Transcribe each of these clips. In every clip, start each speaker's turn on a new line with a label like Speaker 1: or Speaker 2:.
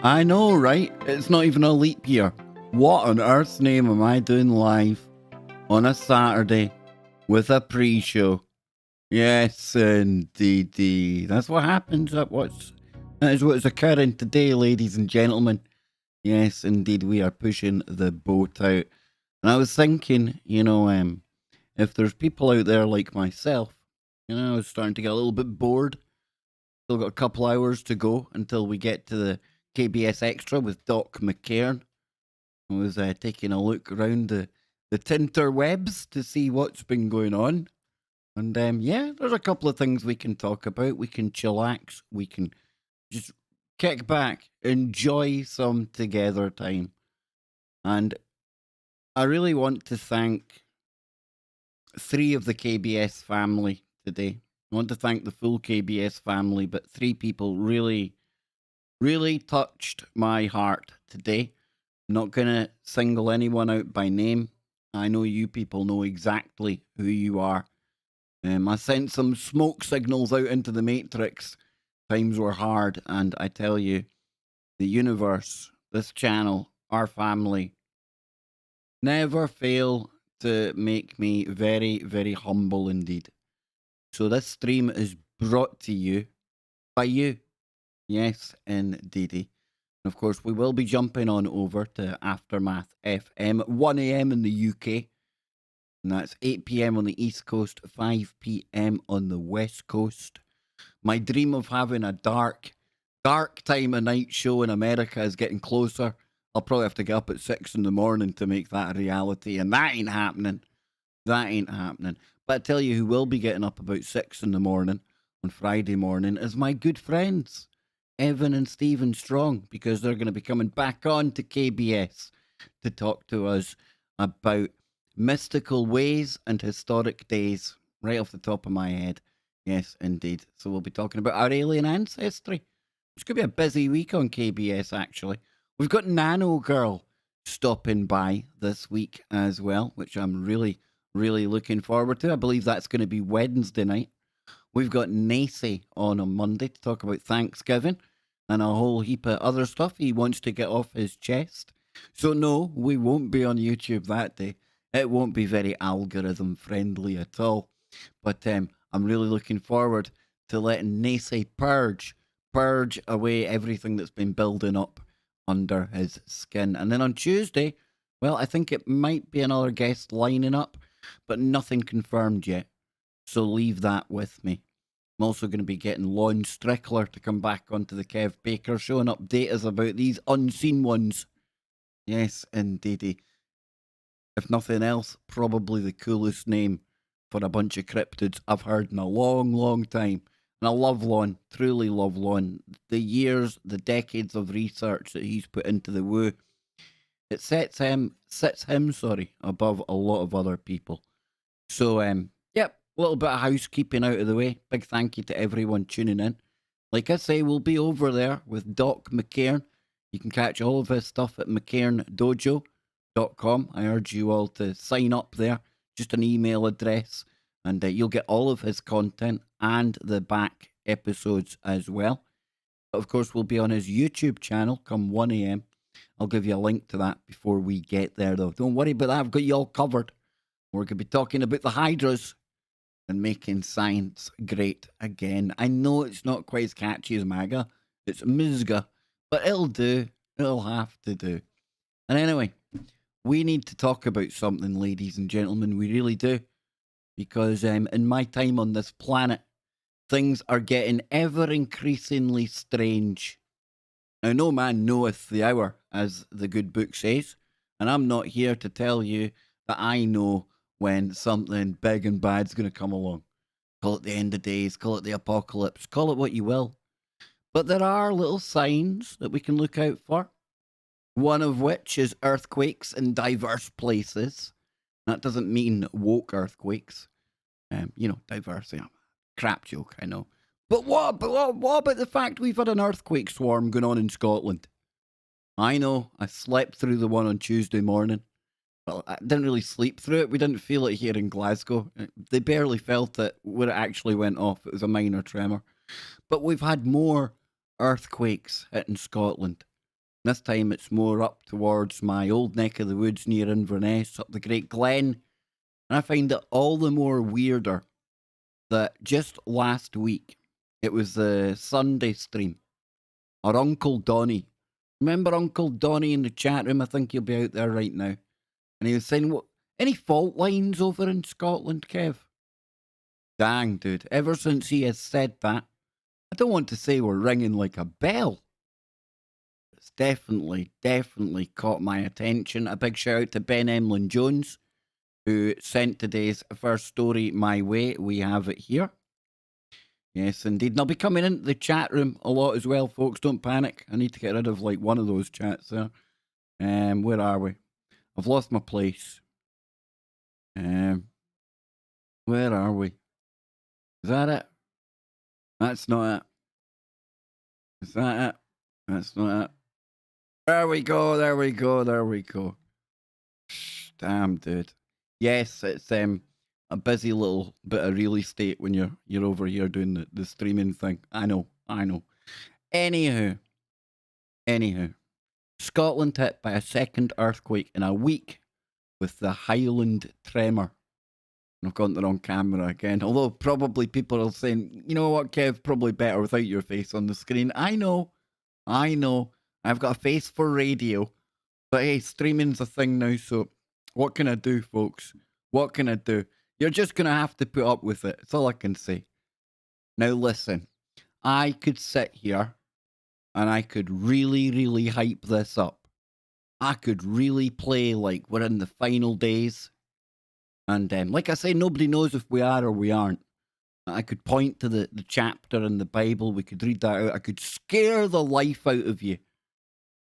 Speaker 1: I know, right? It's not even a leap year. What on earth's name am I doing live on a Saturday with a pre-show? Yes, indeed. That's what happens. That is what's occurring today, ladies and gentlemen. Yes, indeed, we are pushing the boat out. And I was thinking, if there's people out there like myself, I was starting to get a little bit bored. Still got a couple hours to go until we get to the KBSXtra with Doc McCairn. I was taking a look around the tinterwebs to see what's been going on. And there's a couple of things we can talk about. We can chillax. We can just kick back, enjoy some together time. And I really want to thank 3 of the KBS family today. I want to thank the full KBS family, but 3 people really, really touched my heart today. I'm not going to single anyone out by name. I know you people know exactly who you are. I sent some smoke signals out into the matrix. Times were hard, and I tell you, the universe, this channel, our family, never fail to make me very, very humble indeed. So this stream is brought to you by you. Yes, indeedy. And of course, we will be jumping on over to Aftermath FM at 1 a.m. in the UK. And that's 8 p.m. on the East Coast, 5 p.m. on the West Coast. My dream of having a dark time of night show in America is getting closer. I'll probably have to get up at 6 in the morning to make that a reality. And that ain't happening. That ain't happening. But I tell you who will be getting up about 6 in the morning on Friday morning is my good friends, Evan and Stephen Strong, because they're going to be coming back on to KBS to talk to us about mystical ways and historic days, right off the top of my head. Yes, indeed. So we'll be talking about our alien ancestry. It's going to be a busy week on KBS, actually. We've got Nano Girl stopping by this week as well, which I'm really looking forward to. I believe that's going to be Wednesday night. We've got Nacy on Monday to talk about Thanksgiving and a whole heap of other stuff he wants to get off his chest. So no, we won't be on YouTube that day. It won't be very algorithm friendly at all. But I'm really looking forward to letting Nacy purge away everything that's been building up under his skin. And then on Tuesday, well, I think it might be another guest lining up, but nothing confirmed yet. So leave that with me. I'm also going to be getting Lon Strickler to come back onto the Kev Baker show and update us about these unseen ones. Yes, indeedy. If nothing else, probably the coolest name for a bunch of cryptids I've heard in a long time. And I love Lon, truly love Lon. The years, the decades of research that he's put into the woo, it sets him above a lot of other people. So, yep, a little bit of housekeeping out of the way. Big thank you to everyone tuning in. Like I say, we'll be over there with Doc McCairn. You can catch all of his stuff at mccairndojo.com. I urge you all to sign up there. Just an email address. And you'll get all of his content and the back episodes as well. But of course, we'll be on his YouTube channel come 1 a.m. I'll give you a link to that before we get there, though. Don't worry about that. I've got you all covered. We're going to be talking about the hydras and making science great again. I know it's not quite as catchy as MAGA. It's MISGA. But it'll do. It'll have to do. And anyway, we need to talk about something, ladies and gentlemen. We really do. Because in my time on this planet, things are getting ever increasingly strange. Now, no man knoweth the hour, as the good book says, and I'm not here to tell you that I know when something big and bad's going to come along. Call it the end of days, call it the apocalypse, call it what you will. But there are little signs that we can look out for. One of which is earthquakes in diverse places. That doesn't mean woke earthquakes. Diverse. Yeah. Crap joke, I know. But what about the fact we've had an earthquake swarm going on in Scotland? I know, I slept through the one on Tuesday morning. Well, I didn't really sleep through it. We didn't feel it here in Glasgow. They barely felt it where it actually went off. It was a minor tremor. But we've had more earthquakes hitting Scotland. This time it's more up towards my old neck of the woods near Inverness, up the Great Glen. And I find it all the more weirder that just last week, it was the Sunday stream, our Uncle Donny. Remember Uncle Donny in the chat room? I think he'll be out there right now. And he was saying, what, any fault lines over in Scotland, Kev? Dang, dude. Ever since he has said that, I don't want to say we're ringing like a bell. It's definitely caught my attention. A big shout out to Ben Emlyn Jones, who sent today's first story my way. We have it here. Yes, indeed. And I'll be coming into the chat room a lot as well, folks. Don't panic. I need to get rid of like one of those chats there. Where are we? I've lost my place. Where are we? Is that it? That's not it. Is that it? That's not it. There we go. Damn, dude. Yes, it's a busy little bit of real estate when you're over here doing the streaming thing. I know. Anywho, Scotland hit by a second earthquake in a week with the Highland tremor. I've gone the wrong camera again. Although probably people are saying, you know what, Kev, probably better without your face on the screen. I know. I've got a face for radio. But hey, streaming's a thing now, so what can I do, folks? What can I do? You're just going to have to put up with it. That's all I can say. Now listen, I could sit here and I could really, really hype this up. I could really play like we're in the final days. And like I say, nobody knows if we are or we aren't. I could point to the chapter in the Bible. We could read that out. I could scare the life out of you.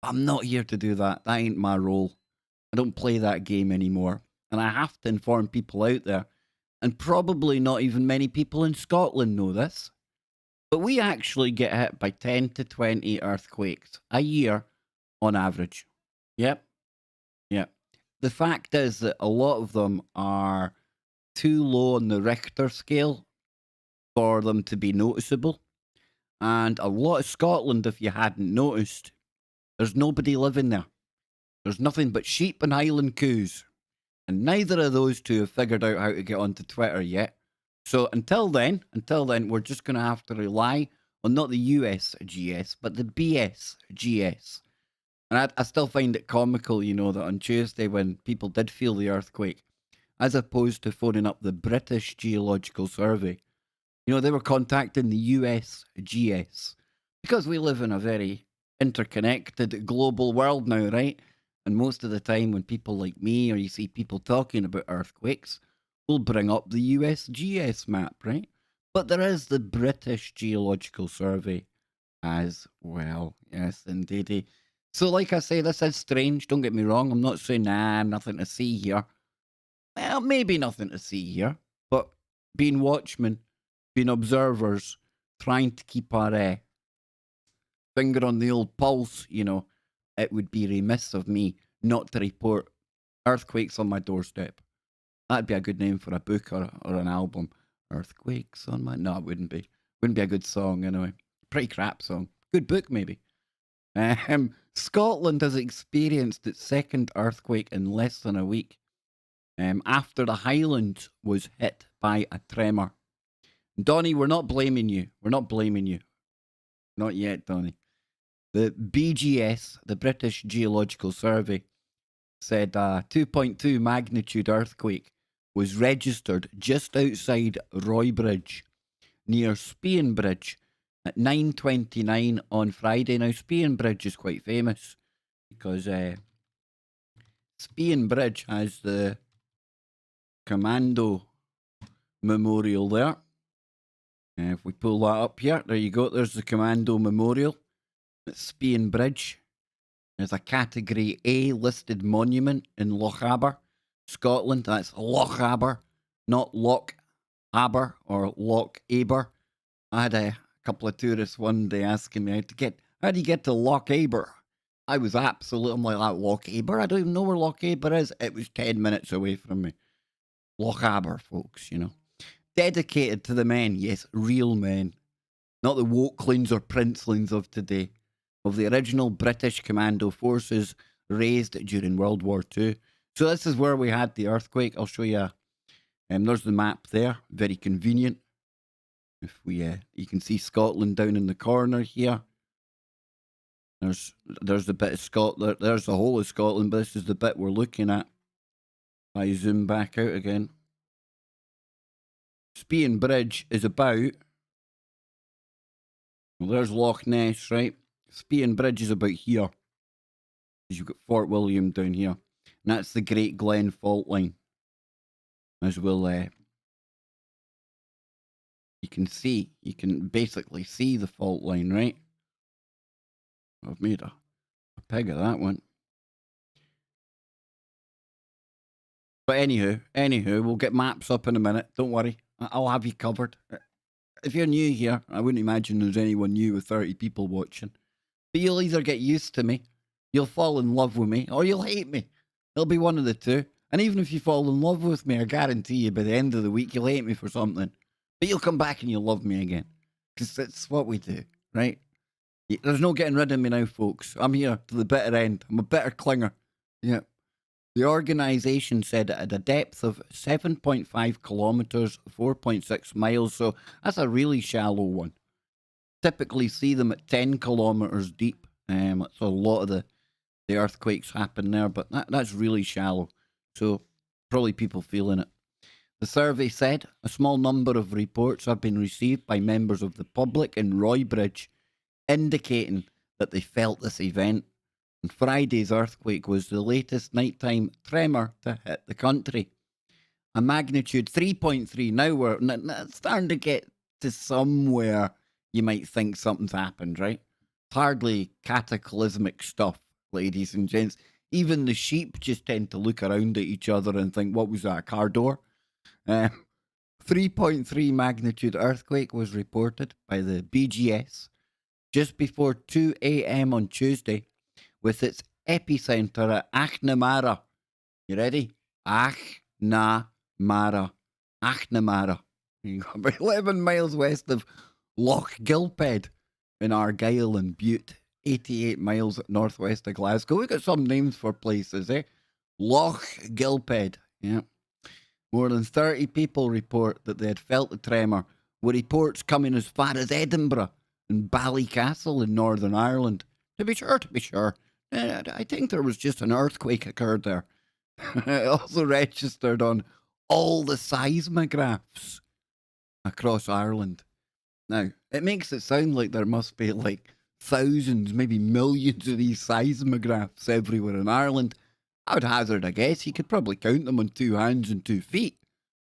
Speaker 1: I'm not here to do that. That ain't my role. I don't play that game anymore. And I have to inform people out there. And probably not even many people in Scotland know this. But we actually get hit by 10 to 20 earthquakes a year on average. Yep. The fact is that a lot of them are too low on the Richter scale for them to be noticeable. And a lot of Scotland, if you hadn't noticed, there's nobody living there. There's nothing but sheep and Highland coos. And neither of those two have figured out how to get onto Twitter yet. So until then, we're just going to have to rely on not the USGS, but the BSGS. And I still find it comical, that on Tuesday when people did feel the earthquake, as opposed to phoning up the British Geological Survey, they were contacting the USGS. Because we live in a very interconnected global world now, right? And most of the time when people like me or you see people talking about earthquakes, we'll bring up the USGS map, right? But there is the British Geological Survey as well. Yes, indeedy. So like I say, this is strange. Don't get me wrong. I'm not saying, nothing to see here. Well, maybe nothing to see here. But being watchmen, being observers, trying to keep our finger on the old pulse, it would be remiss of me not to report earthquakes on my doorstep. That'd be a good name for a book or an album. Earthquakes on my... No, it wouldn't be. Wouldn't be a good song anyway. Pretty crap song. Good book, maybe. Scotland has experienced its second earthquake in less than a week after the Highlands was hit by a tremor. Donnie, we're not blaming you. Not yet, Donnie. The BGS, the British Geological Survey, said a 2.2 magnitude earthquake was registered just outside Roybridge, near Spian Bridge, at 9:29 on Friday. Now, Spian Bridge is quite famous because Spian Bridge has the Commando Memorial there. If we pull that up here, there you go. There's the Commando Memorial at Spian Bridge. There's a Category A listed monument in Lochaber, Scotland. That's Lochaber, not Loch Aber or Loch Aber. I had a couple of tourists one day asking me how do you get to Loch Aber? I was absolutely, I'm like, Loch Aber? I don't even know where Loch Aber is. It was 10 minutes away from me. Loch Aber, folks, Dedicated to the men, yes, real men. Not the wokelings or princelings of today. Of the original British commando forces raised during World War II. So this is where we had the earthquake. I'll show you. There's the map there. Very convenient. If we, you can see Scotland down in the corner here. There's the bit of Scotland. There's the whole of Scotland, but this is the bit we're looking at. I zoom back out again. Spian Bridge is about... Well, there's Loch Ness, right? Spian Bridge is about here. You've got Fort William down here. And that's the Great Glen fault line. As we'll... you can basically see the fault line, right? I've made a peg of that one. But anywho, we'll get maps up in a minute. Don't worry. I'll have you covered. If you're new here, I wouldn't imagine there's anyone new with 30 people watching. But you'll either get used to me, you'll fall in love with me, or you'll hate me. It'll be one of the two. And even if you fall in love with me, I guarantee you by the end of the week, you'll hate me for something. But you'll come back and you'll love me again. Because that's what we do, right? There's no getting rid of me now, folks. I'm here to the bitter end. I'm a bitter clinger. Yeah. The organisation said it had a depth of 7.5 kilometres, 4.6 miles, so that's a really shallow one. Typically see them at 10 kilometres deep. So a lot of the earthquakes happen there, but that's really shallow. So probably people feeling it. The survey said a small number of reports have been received by members of the public in Roybridge indicating that they felt this event. And Friday's earthquake was the latest nighttime tremor to hit the country. A magnitude 3.3. Now we're starting to get to somewhere you might think something's happened, right? It's hardly cataclysmic stuff, ladies and gents. Even the sheep just tend to look around at each other and think, what was that, a car door? 3.3 magnitude earthquake was reported by the BGS just before 2 a.m. on Tuesday, with its epicenter at Achnamara. You ready? Achnamara. Achnamara. About 11 miles west of Loch Gilphead in Argyll and Bute, 88 miles northwest of Glasgow. We've got some names for places, eh? Loch Gilphead. Yeah. More than 30 people report that they had felt the tremor, with reports coming as far as Edinburgh and Ballycastle in Northern Ireland. To be sure. I think there was just an earthquake occurred there. It also registered on all the seismographs across Ireland. Now, it makes it sound like there must be like thousands, maybe millions of these seismographs everywhere in Ireland. I would hazard a guess you could probably count them on 2 hands and 2 feet.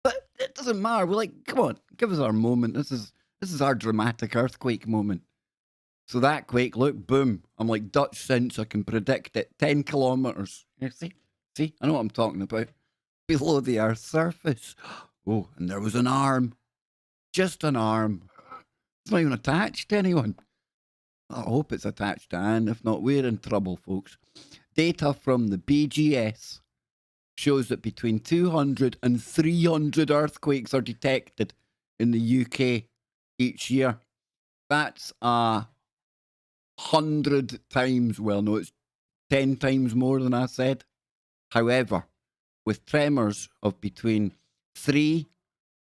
Speaker 1: But it doesn't matter. We're like, come on, give us our moment. This is our dramatic earthquake moment. So that quake, look, boom. I'm like Dutch since I can predict it. 10 kilometres. You see, I know what I'm talking about. Below the Earth's surface. Oh, and there was an arm. Just an arm. It's not even attached to anyone. I hope it's attached to Anne. If not, we're in trouble, folks. Data from the BGS shows that between 200 and 300 earthquakes are detected in the UK each year. That's 100 times, well, no, it's 10 times more than I said. However, with tremors of between 3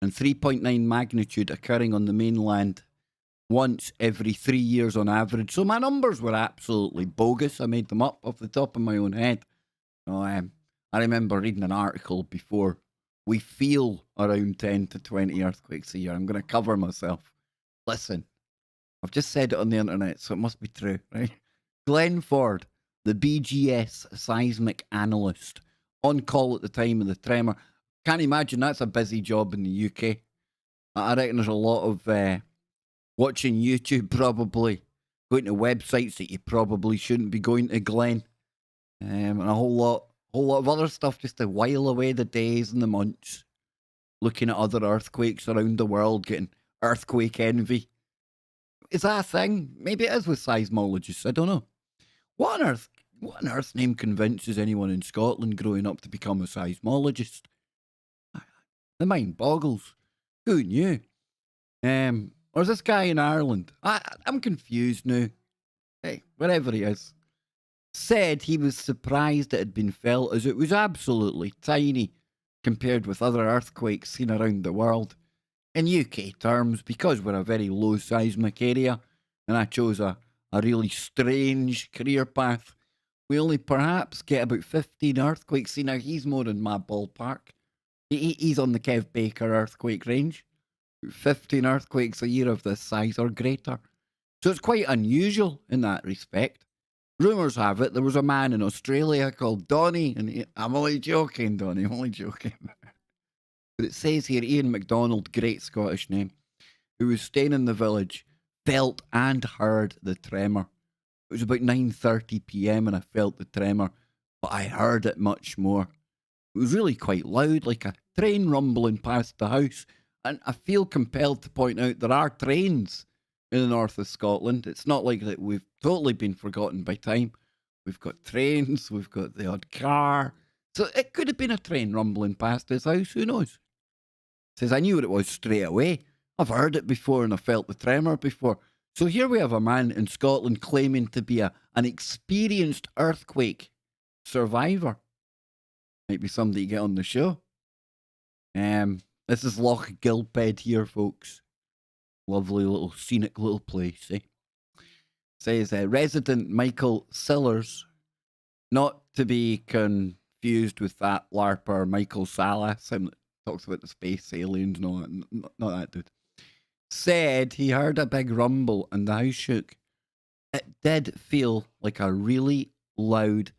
Speaker 1: and 3.9 magnitude occurring on the mainland once every 3 years on average. So my numbers were absolutely bogus. I made them up off the top of my own head. I remember reading an article before. We feel around 10 to 20 earthquakes a year. I'm going to cover myself. Listen, I've just said it on the internet, so it must be true, right? Glenn Ford, the BGS seismic analyst, on call at the time of the tremor. Can't imagine that's a busy job in the UK. I reckon there's a lot of watching YouTube, probably going to websites that you probably shouldn't be going to, Glenn, and a whole lot of other stuff just to while away the days and the months, looking at other earthquakes around the world, getting earthquake envy. Is that a thing? Maybe it is with seismologists. I don't know. What on earth name convinces anyone in Scotland growing up to become a seismologist? The mind boggles. Who knew? Or is this guy in Ireland? I'm confused now. Hey, wherever he is. Said he was surprised it had been felt as it was absolutely tiny compared with other earthquakes seen around the world. In UK terms, because we're a very low seismic area, and I chose a really strange career path, we only perhaps get about 15 earthquakes. See, now he's more in my ballpark. He's on the Kev Baker earthquake range. 15 earthquakes a year of this size or greater. So it's quite unusual in that respect. Rumours have it there was a man in Australia called Donny, and I'm only joking, Donny, I'm only joking. But it says here, Ian MacDonald, great Scottish name, who was staying in the village, felt and heard the tremor. It was about 9:30 p.m. and I felt the tremor, but I heard it much more. It was really quite loud, like a train rumbling past the house. And I feel compelled to point out there are trains in the north of Scotland. It's not like that we've totally been forgotten by time. We've got trains, we've got the odd car. So it could have been a train rumbling past his house, who knows? Says, I knew what it was straight away. I've heard it before and I felt the tremor before. So here we have a man in Scotland claiming to be an experienced earthquake survivor. Might be somebody to get on the show. This is Loch Gilphead here, folks. Lovely little scenic little place, eh? Says resident Michael Sillers, not to be confused with that LARPer Michael Salas, him that talks about the space aliens and all that, not that dude, said he heard a big rumble and the house shook. It did feel like a really loud,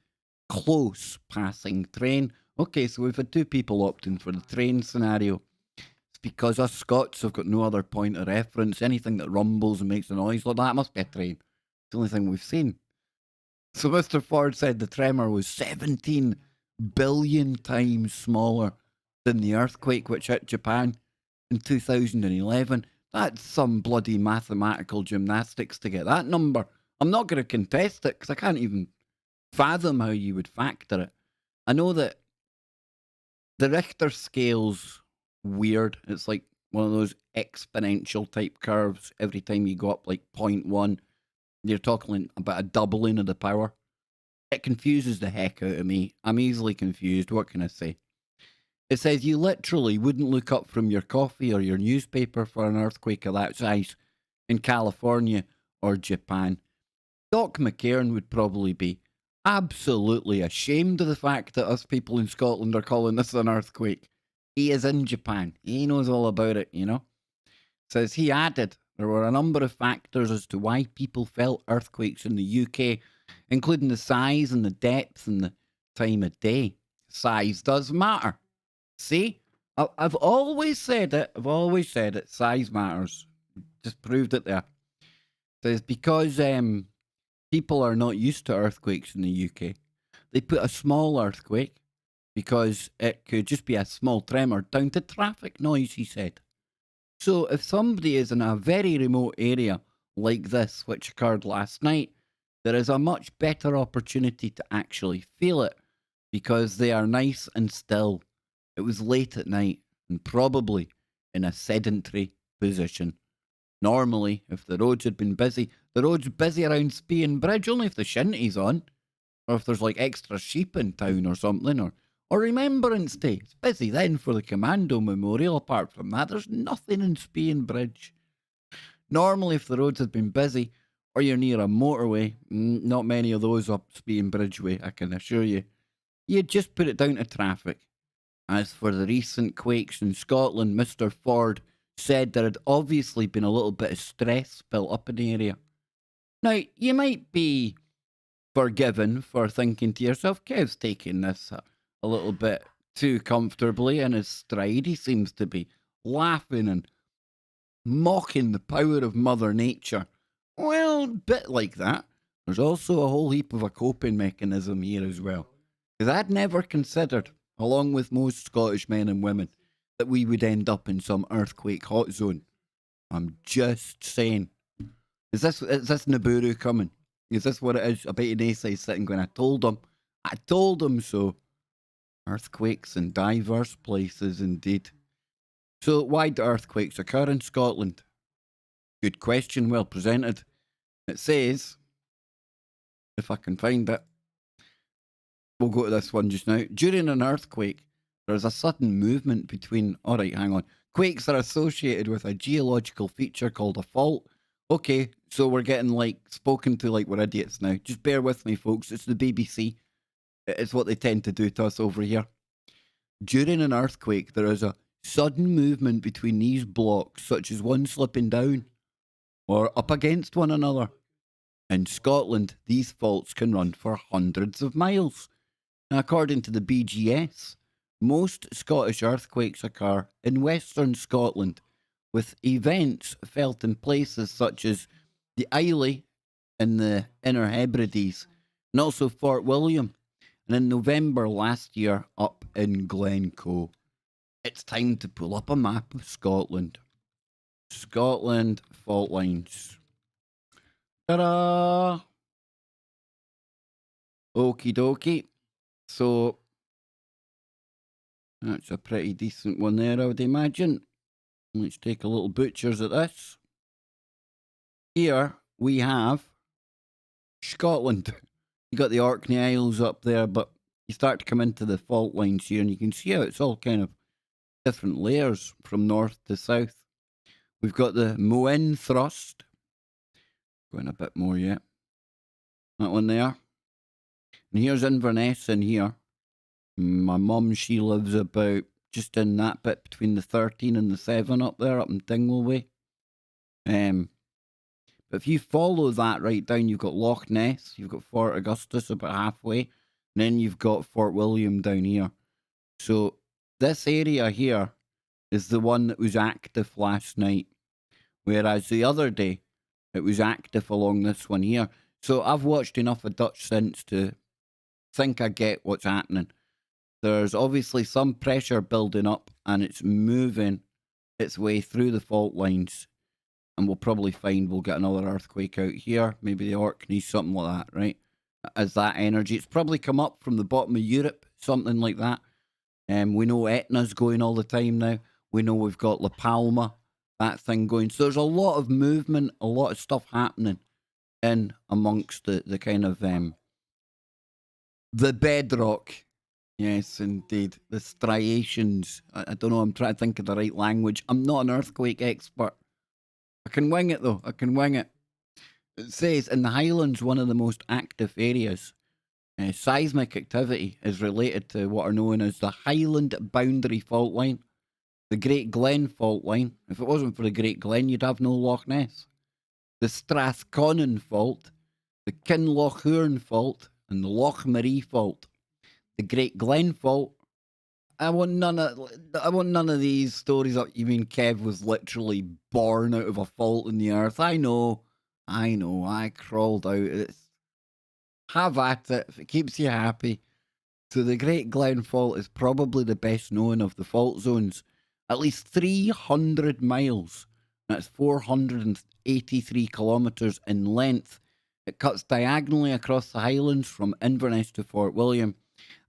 Speaker 1: close passing train. Okay, so we've had two people opting for the train scenario. It's because us Scots have got no other point of reference. Anything that rumbles and makes a noise like that must be a train. It's the only thing we've seen. So Mr. Ford said the tremor was 17 billion times smaller than the earthquake which hit Japan in 2011. That's some bloody mathematical gymnastics to get that number. I'm not going to contest it because I can't even fathom how you would factor it. I know that the Richter scale's weird. It's like one of those exponential type curves. Every time you go up like 0.1, you're talking about a doubling of the power. It confuses the heck out of me. I'm easily confused. What can I say? It says you literally wouldn't look up from your coffee or your newspaper for an earthquake of that size in California or Japan. Doc McCairn would probably be absolutely ashamed of the fact that us people in Scotland are calling this an earthquake. He is in Japan. He knows all about it, you know. Says he added there were a number of factors as to why people felt earthquakes in the UK, including the size and the depth and the time of day. Size does matter. See? I've always said it. I've always said it. Size matters. Just proved it there. Says because people are not used to earthquakes in the UK, they put a small earthquake because it could just be a small tremor down to traffic noise, he said. So if somebody is in a very remote area like this, which occurred last night, there is a much better opportunity to actually feel it because they are nice and still. It was late at night and probably in a sedentary position. Normally, if the roads had been busy, the road's busy around Spean Bridge, only if the shinty's on, or if there's like extra sheep in town or something, or Remembrance Day. It's busy then for the Commando Memorial. Apart from that, there's nothing in Spean Bridge. Normally, if the roads had been busy, or you're near a motorway, not many of those up Spean Bridge way, I can assure you, you'd just put it down to traffic. As for the recent quakes in Scotland, Mr. Ford said there had obviously been a little bit of stress built up in the area. Now, you might be forgiven for thinking to yourself, Kev's taking this a little bit too comfortably in his stride. He seems to be laughing and mocking the power of Mother Nature. Well, a bit like that. There's also a whole heap of a coping mechanism here as well. Because I'd never considered, along with most Scottish men and women, that we would end up in some earthquake hot zone. I'm just saying. Is this Nibiru coming? Is this what it is? I bet Inesa is sitting going, I told him so. Earthquakes in diverse places indeed. So why do earthquakes occur in Scotland? Good question, well presented. It says, if I can find it, we'll go to this one just now. During an earthquake, there's a sudden movement between... Alright, hang on. Quakes are associated with a geological feature called a fault. Okay, so we're getting spoken to like we're idiots now. Just bear with me, folks. It's the BBC. It's what they tend to do to us over here. During an earthquake, there is a sudden movement between these blocks, such as one slipping down or up against one another. In Scotland, these faults can run for hundreds of miles. Now, according to the BGS, most Scottish earthquakes occur in Western Scotland, with events felt in places such as the Islay in the Inner Hebrides, and also Fort William, and in November last year up in Glencoe. It's time to pull up a map of Scotland. Scotland fault lines. Ta-da! Okie dokie. So, that's a pretty decent one there, I would imagine. Let's take a little butchers at this. Here we have Scotland. You got the Orkney Isles up there, but you start to come into the fault lines here, and you can see how it's all kind of different layers from north to south. We've got the Moen thrust. Going a bit more yet. That one there. And here's Inverness in here. My mum, she lives about just in that bit between the 13 and the 7 up there, up in Dingle Way. But if you follow that right down, you've got Loch Ness, you've got Fort Augustus about halfway, and then you've got Fort William down here. So this area here is the one that was active last night, whereas the other day it was active along this one here. So I've watched enough of Dutch since to think I get what's happening. There's obviously some pressure building up, and it's moving its way through the fault lines. And we'll probably find we'll get another earthquake out here. Maybe the Orkneys, something like that, right? As that energy. It's probably come up from the bottom of Europe, something like that. We know Etna's going all the time now. We know we've got La Palma, that thing going. So there's a lot of movement, a lot of stuff happening in amongst the kind of the bedrock. Yes, indeed. The striations. I don't know, I'm trying to think of the right language. I'm not an earthquake expert. I can wing it, though. I can wing it. It says, in the Highlands, one of the most active areas, seismic activity is related to what are known as the Highland Boundary Fault Line, the Great Glen Fault Line. If it wasn't for the Great Glen, you'd have no Loch Ness. The Strathconnan Fault, the Kinlochhourn Fault, and the Loch Marie Fault. The Great Glen Fault. I want none of these stories up. You mean Kev was literally born out of a fault in the earth? I know. I crawled out. Have at it if it keeps you happy. So the Great Glen Fault is probably the best known of the fault zones. At least 300 miles. That's 483 kilometres in length. It cuts diagonally across the Highlands from Inverness to Fort William,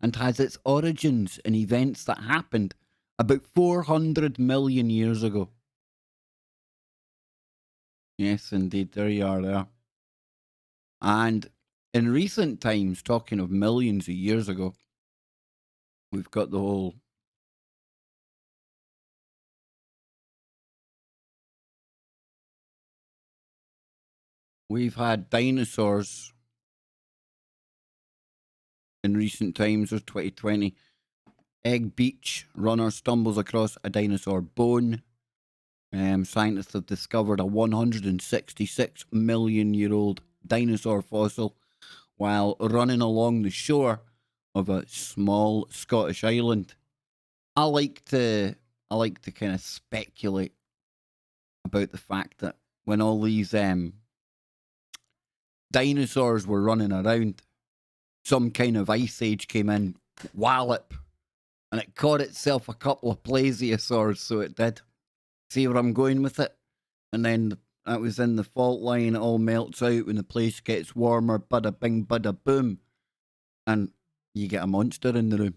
Speaker 1: and has its origins in events that happened about 400 million years ago. Yes, indeed, there you are there. And in recent times, talking of millions of years ago, we've got the whole... We've had dinosaurs in recent times, or 2020. Egg Beach runner stumbles across a dinosaur bone. Scientists have discovered a 166 million year old dinosaur fossil while running along the shore of a small Scottish island. I like to kind of speculate about the fact that when all these dinosaurs were running around, some kind of ice age came in, wallop, and it caught itself a couple of plesiosaurs, so it did. See where I'm going with it? And then that was in the fault line, it all melts out when the place gets warmer, bada bing, bada boom. And you get a monster in the room.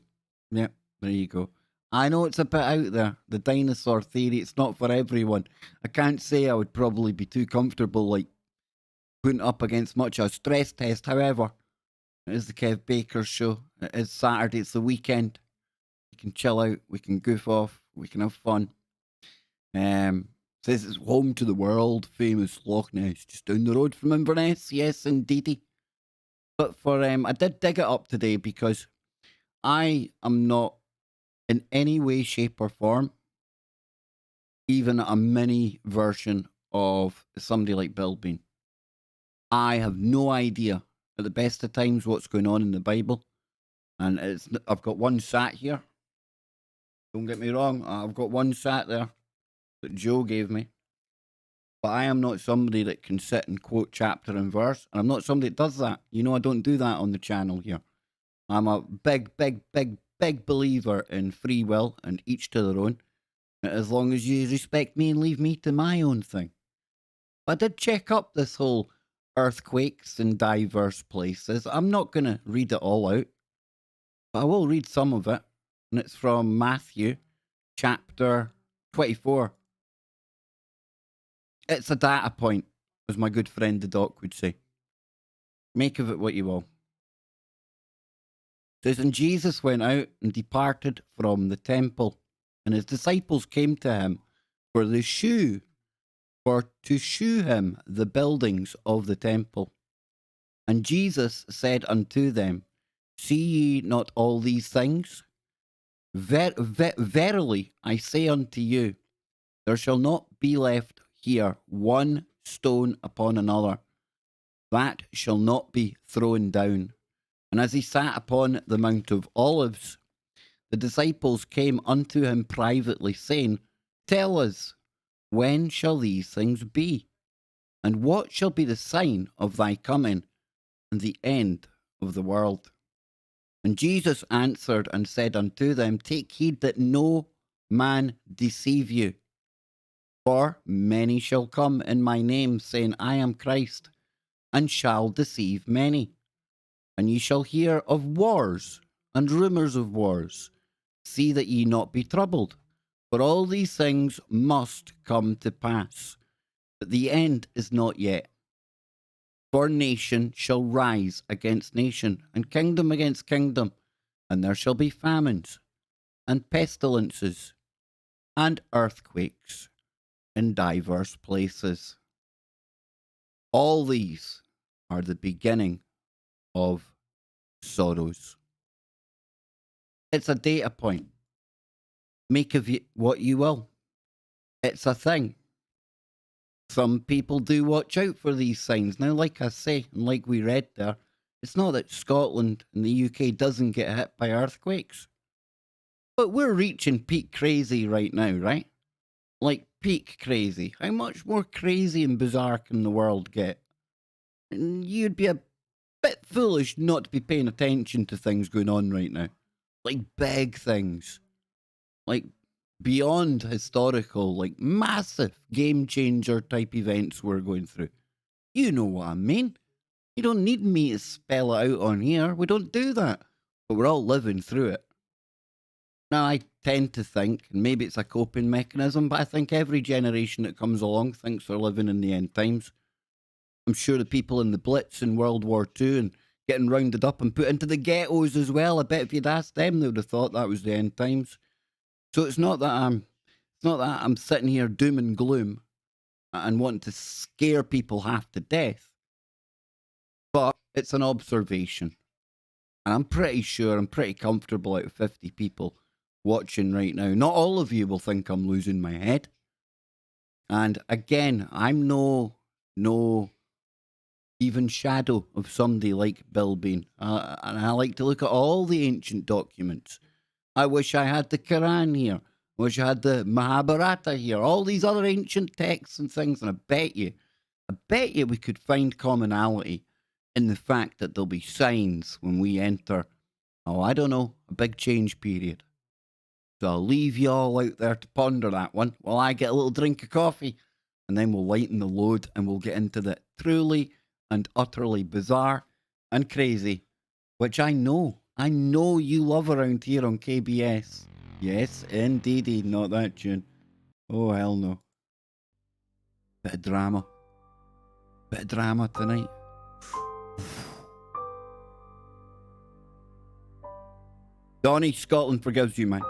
Speaker 1: Yep, there you go. I know it's a bit out there, the dinosaur theory, it's not for everyone. I can't say I would probably be too comfortable, like, putting up against much of a stress test. However, it is the Kev Baker show. It is Saturday, it's the weekend. We can chill out, we can goof off, we can have fun. Says it's home to the world famous Loch Ness, just down the road from Inverness. Yes, indeedy. But for I did dig it up today because I am not in any way, shape, or form even a mini version of somebody like Bill Bean. I have no idea at the best of times what's going on in the Bible, and I've got one sat here. Don't get me wrong, I've got one sat there that Joe gave me. But I am not somebody that can sit and quote chapter and verse. And I'm not somebody that does that. You know, I don't do that on the channel here. I'm a big believer in free will and each to their own. As long as you respect me and leave me to my own thing. But I did check up this whole earthquakes in diverse places. I'm not going to read it all out. But I will read some of it. And it's from Matthew chapter 24. It's a data point, as my good friend the Doc would say. Make of it what you will. It says, and Jesus went out and departed from the temple, and his disciples came to him for to shew him the buildings of the temple. And Jesus said unto them, see ye not all these things? Verily I say unto you, there shall not be left here one stone upon another, that shall not be thrown down. And as he sat upon the Mount of Olives, the disciples came unto him privately, saying, tell us, when shall these things be? And what shall be the sign of thy coming and the end of the world? And Jesus answered and said unto them, take heed that no man deceive you. For many shall come in my name, saying, I am Christ, and shall deceive many. And ye shall hear of wars and rumours of wars. See that ye not be troubled, for all these things must come to pass, but the end is not yet. For nation shall rise against nation, and kingdom against kingdom, and there shall be famines, and pestilences, and earthquakes in divers places. All these are the beginning of sorrows. It's a data point. Make of it what you will. It's a thing. Some people do watch out for these signs. Now, like I say, and like we read there, it's not that Scotland and the UK doesn't get hit by earthquakes. But we're reaching peak crazy right now, right? Like peak crazy. How much more crazy and bizarre can the world get? And you'd be a bit foolish not to be paying attention to things going on right now. Like big things. Like beyond historical, like massive game changer type events we're going through. You know what I mean. You don't need me to spell it out on here. We don't do that. But we're all living through it. Now, I tend to think, and maybe it's a coping mechanism, but I think every generation that comes along thinks they're living in the end times. I'm sure the people in the Blitz in World War II and getting rounded up and put into the ghettos as well, I bet if you'd asked them, they would have thought that was the end times. So it's not that I'm sitting here doom and gloom and wanting to scare people half to death, but it's an observation. And I'm pretty sure, I'm pretty comfortable out of 50 people watching right now. Not all of you will think I'm losing my head. And again, I'm no even shadow of somebody like Bill Bean. And I like to look at all the ancient documents. I wish I had the Quran here. I wish I had the Mahabharata here. All these other ancient texts and things. And I bet you we could find commonality in the fact that there'll be signs when we enter, I don't know, a big change period. So I'll leave you all out there to ponder that one while I get a little drink of coffee, and then we'll lighten the load and we'll get into the truly and utterly bizarre and crazy, which I know you love around here on KBS. Yes, indeedy, not that tune. Oh, hell no. Bit of drama tonight. Donnie, Scotland forgives you, man.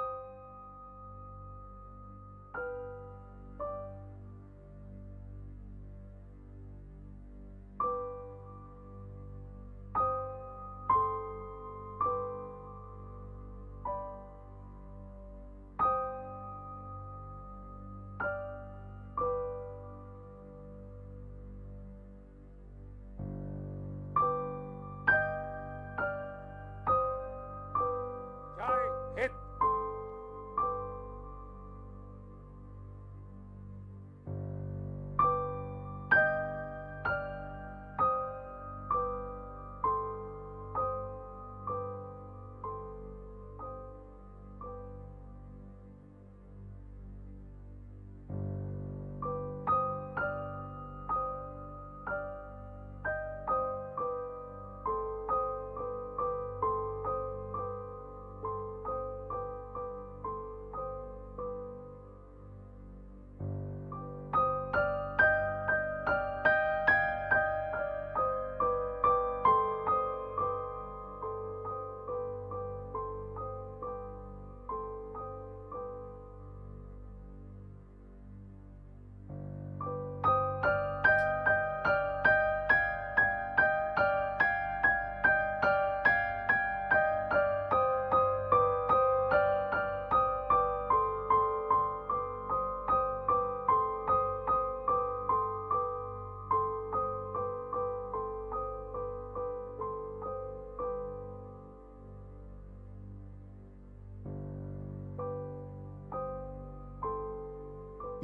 Speaker 2: Jai Hind!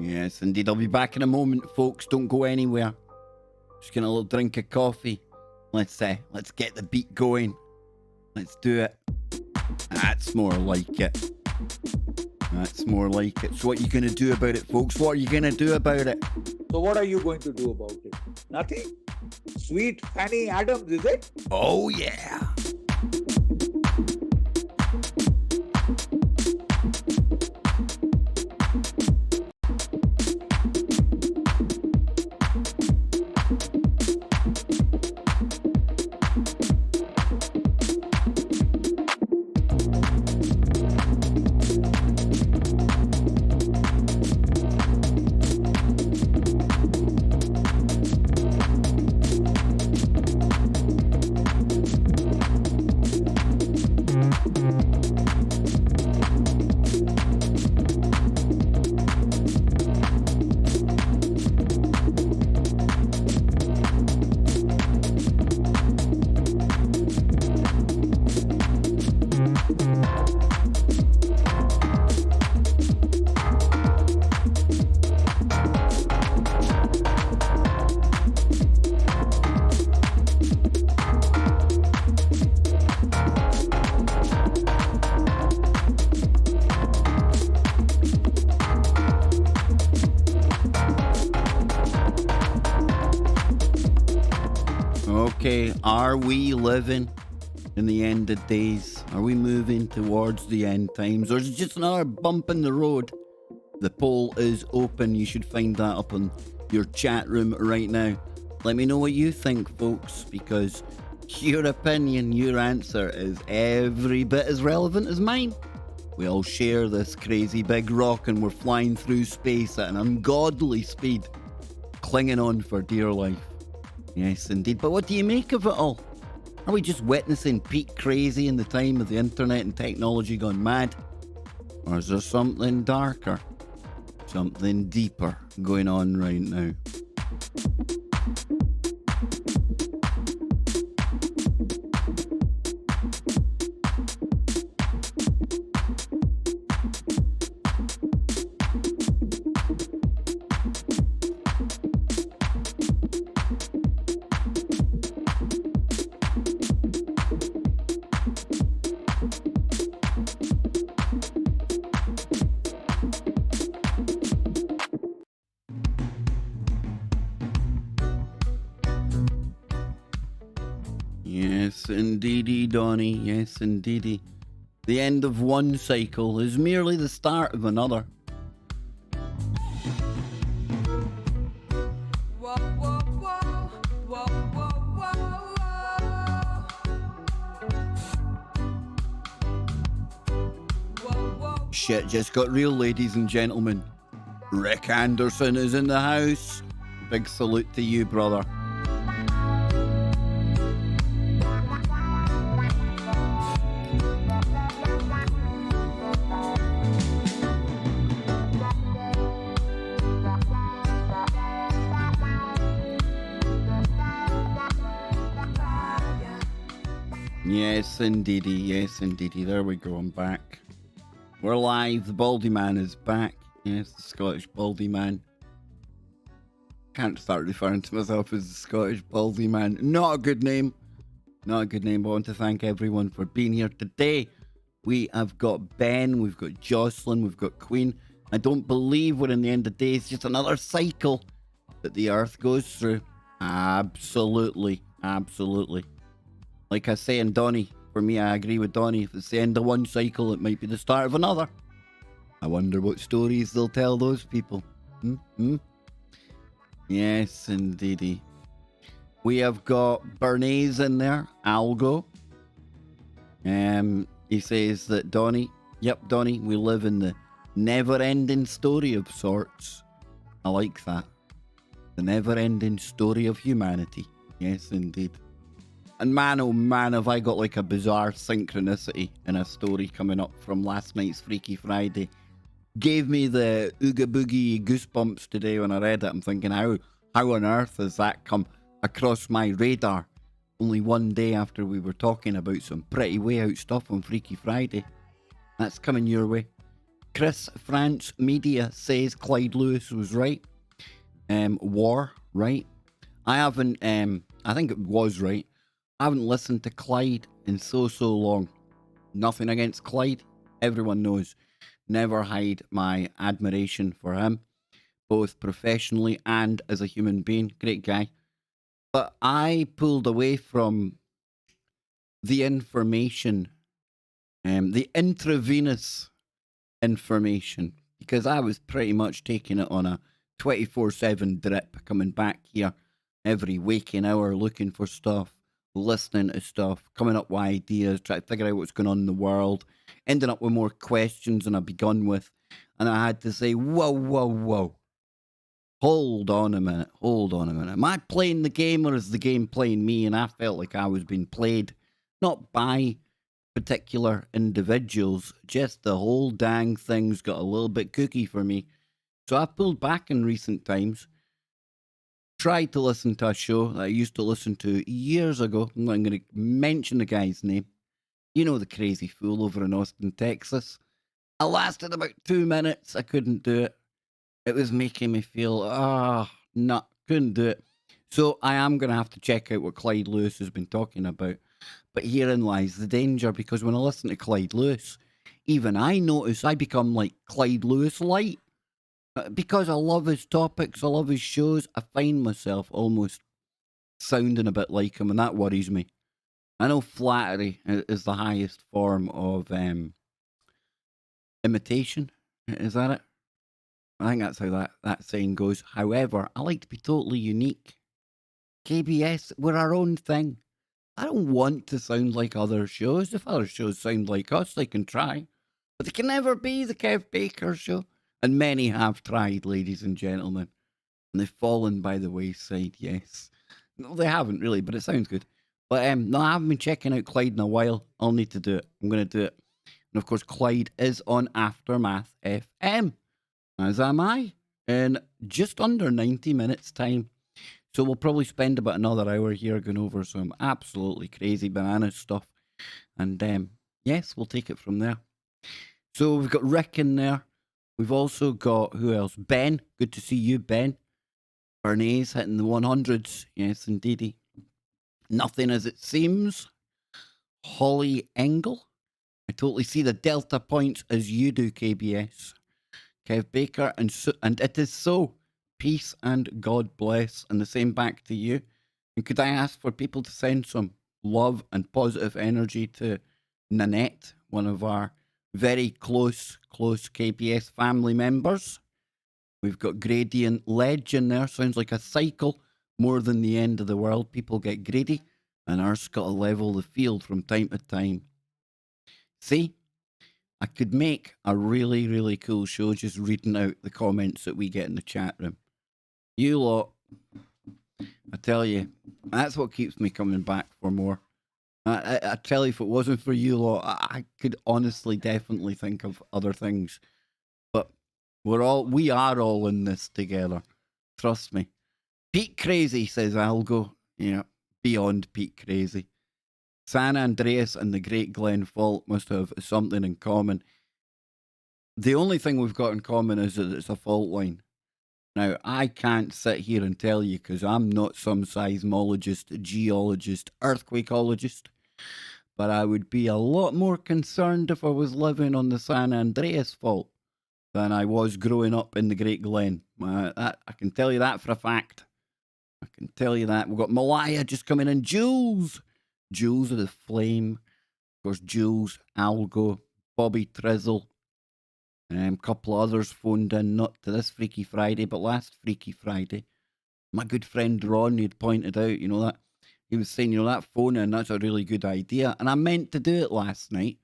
Speaker 1: Yes, indeed. I'll be back in a moment, folks. Don't go anywhere. Just getting a little drink of coffee. Let's get the beat going. Let's do it. That's more like it. That's more like it. So what are you going to do about it, folks? What are you going to do about it?
Speaker 2: So what are you going to do about it? Nothing? Sweet Fanny Adams, is it?
Speaker 1: Oh, yeah. Okay, are we living in the end of days? Are we moving towards the end times? Or is it just another bump in the road? The poll is open. You should find that up on your chat room right now. Let me know what you think, folks, because your opinion, your answer is every bit as relevant as mine. We all share this crazy big rock and we're flying through space at an ungodly speed, clinging on for dear life. Yes, indeed. But what do you make of it all? Are we just witnessing peak crazy in the time of the internet and technology gone mad? Or is there something darker, something deeper going on right now? Yes, indeedy, Donny. Yes, indeedy. The end of one cycle is merely the start of another. Shit just got real, ladies and gentlemen. Rick Anderson is in the house. Big salute to you, brother. Yes, indeedy. Yes, indeedy. There we go. I'm back. We're live. The Baldy Man is back. Yes, the Scottish Baldy Man. Can't start referring to myself as the Scottish Baldy Man. Not a good name. Not a good name. I want to thank everyone for being here today. We have got Ben. We've got Jocelyn. We've got Queen. I don't believe we're in the end of days. It's just another cycle that the Earth goes through. Absolutely. Absolutely. Like I say, and Donny, for me, I agree with Donny. If it's the end of one cycle, it might be the start of another. I wonder what stories they'll tell those people. Yes, indeedy. We have got Bernays in there, Algo. He says that Donny, yep, Donny, we live in the never-ending story of sorts. I like that. The never-ending story of humanity. Yes, indeed. And man, oh man, have I got like a bizarre synchronicity in a story coming up from last night's Freaky Friday. Gave me the ooga boogie goosebumps today when I read it. I'm thinking, how on earth has that come across my radar? Only one day after we were talking about some pretty way out stuff on Freaky Friday. That's coming your way. Chris France Media says Clyde Lewis was right. War, right? I haven't, I think it was right. I haven't listened to Clyde in so long. Nothing against Clyde. Everyone knows. Never hide my admiration for him, both professionally and as a human being. Great guy. But I pulled away from the information, the intravenous information, because I was pretty much taking it on a 24/7 drip, coming back here every waking hour, looking for stuff, listening to stuff, coming up with ideas, trying to figure out what's going on in the world, ending up with more questions than I've begun with. And I had to say, whoa. Hold on a minute. Am I playing the game or is the game playing me? And I felt like I was being played, not by particular individuals, just the whole dang thing's got a little bit kooky for me. So I've pulled back in recent times, tried to listen to a show that I used to listen to years ago. I'm not going to mention the guy's name. You know, the crazy fool over in Austin, Texas. I lasted about 2 minutes. I couldn't do it. It was making me feel, couldn't do it. So I am going to have to check out what Clyde Lewis has been talking about. But herein lies the danger, because when I listen to Clyde Lewis, even I notice I become like Clyde Lewis light. Because I love his topics, I love his shows, I find myself almost sounding a bit like him, and that worries me. I know flattery is the highest form of imitation. Is that it? I think that's how that saying goes. However, I like to be totally unique. KBS, we're our own thing. I don't want to sound like other shows. If other shows sound like us, they can try. But they can never be the Kev Baker show. And many have tried, ladies and gentlemen. And they've fallen by the wayside, yes. No, they haven't really, but it sounds good. But no, I haven't been checking out Clyde in a while. I'll need to do it. I'm going to do it. And of course, Clyde is on Aftermath FM, as am I, in just under 90 minutes' time. So we'll probably spend about another hour here going over some absolutely crazy banana stuff. And yes, we'll take it from there. So we've got Rick in there. We've also got, who else? Ben. Good to see you, Ben. Bernays hitting the 100s. Yes, indeedy. Nothing as it seems. Holly Engel. I totally see the delta points as you do, KBS. Kev Baker. And it is so. Peace and God bless. And the same back to you. And could I ask for people to send some love and positive energy to Nanette, one of our very close KBS family members. We've got Gradient Ledge in there. Sounds like a cycle more than the end of the world. People get greedy, and ours got to level the field from time to time. See, I could make a really cool show just reading out the comments that we get in the chat room. You lot, I tell you, that's what keeps me coming back for more. I tell you, if it wasn't for you lot, I could honestly definitely think of other things. But we are all in this together. Trust me. Pete Crazy, says Algo. Yeah, beyond Pete Crazy. San Andreas and the Great Glen Fault must have something in common. The only thing we've got in common is that it's a fault line. Now, I can't sit here and tell you because I'm not some seismologist, geologist, earthquakeologist, but I would be a lot more concerned if I was living on the San Andreas Fault than I was growing up in the Great Glen. I can tell you that for a fact. I can tell you that. We've got Malaya just coming in. Jules of the Flame. Of course, Jules, Algo, Bobby Trizzle. A couple of others phoned in, not to this Freaky Friday, but last Freaky Friday. My good friend Ron had pointed out, that he was saying, that phone in, that's a really good idea. And I meant to do it last night,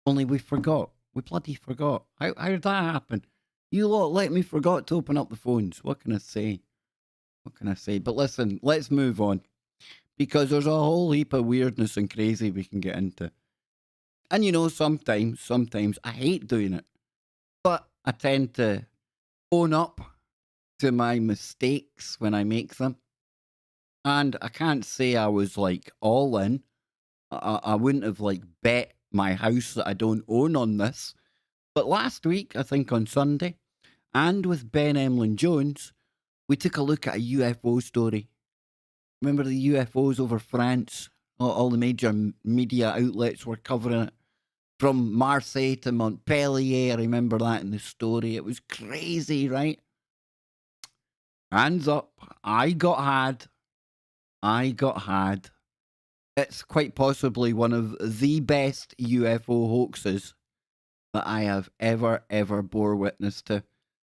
Speaker 1: only we forgot. We bloody forgot. How did that happen? You lot let me forgot to open up the phones. What can I say? But listen, let's move on. Because there's a whole heap of weirdness and crazy we can get into. And sometimes I hate doing it. But I tend to own up to my mistakes when I make them. And I can't say I was like all in. I wouldn't have like bet my house that I don't own on this. But last week, I think on Sunday, and with Ben Emlyn Jones, we took a look at a UFO story. Remember the UFOs over France? All the major media outlets were covering it. From Marseille to Montpellier, I remember that in the story. It was crazy, right? Hands up. I got had. It's quite possibly one of the best UFO hoaxes that I have ever bore witness to.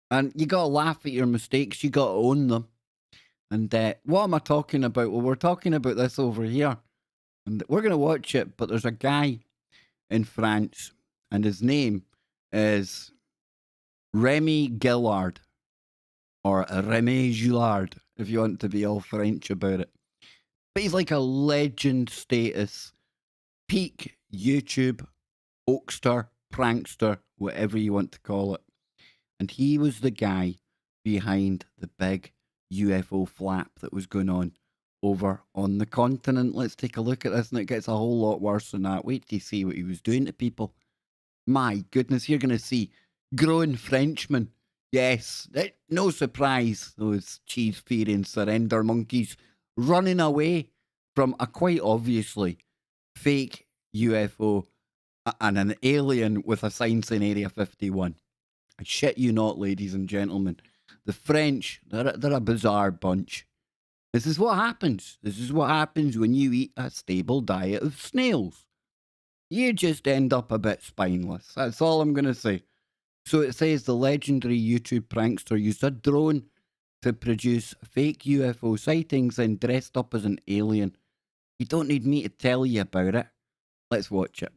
Speaker 1: And you gotta laugh at your mistakes. You gotta own them. And what am I talking about? Well, we're talking about this over here. And we're going to watch it, but there's a guy in France, and his name is Remy Gillard, or Remy Gillard, if you want to be all French about it. But he's like a legend status, peak YouTube, hoaxster, prankster, whatever you want to call it. And he was the guy behind the big UFO flap that was going on over on the continent. Let's take a look at this, and it gets a whole lot worse than that. Wait till you see what he was doing to people. My goodness, you're going to see grown Frenchmen. Yes, no surprise, those cheese-fearing surrender monkeys running away from a quite obviously fake UFO and an alien with a sign saying Area 51. I shit you not, ladies and gentlemen. The French, they're a bizarre bunch. This is what happens. This is what happens when you eat a stable diet of snails. You just end up a bit spineless. That's all I'm going to say. So it says the legendary YouTube prankster used a drone to produce fake UFO sightings and dressed up as an alien. You don't need me to tell you about it. Let's watch it.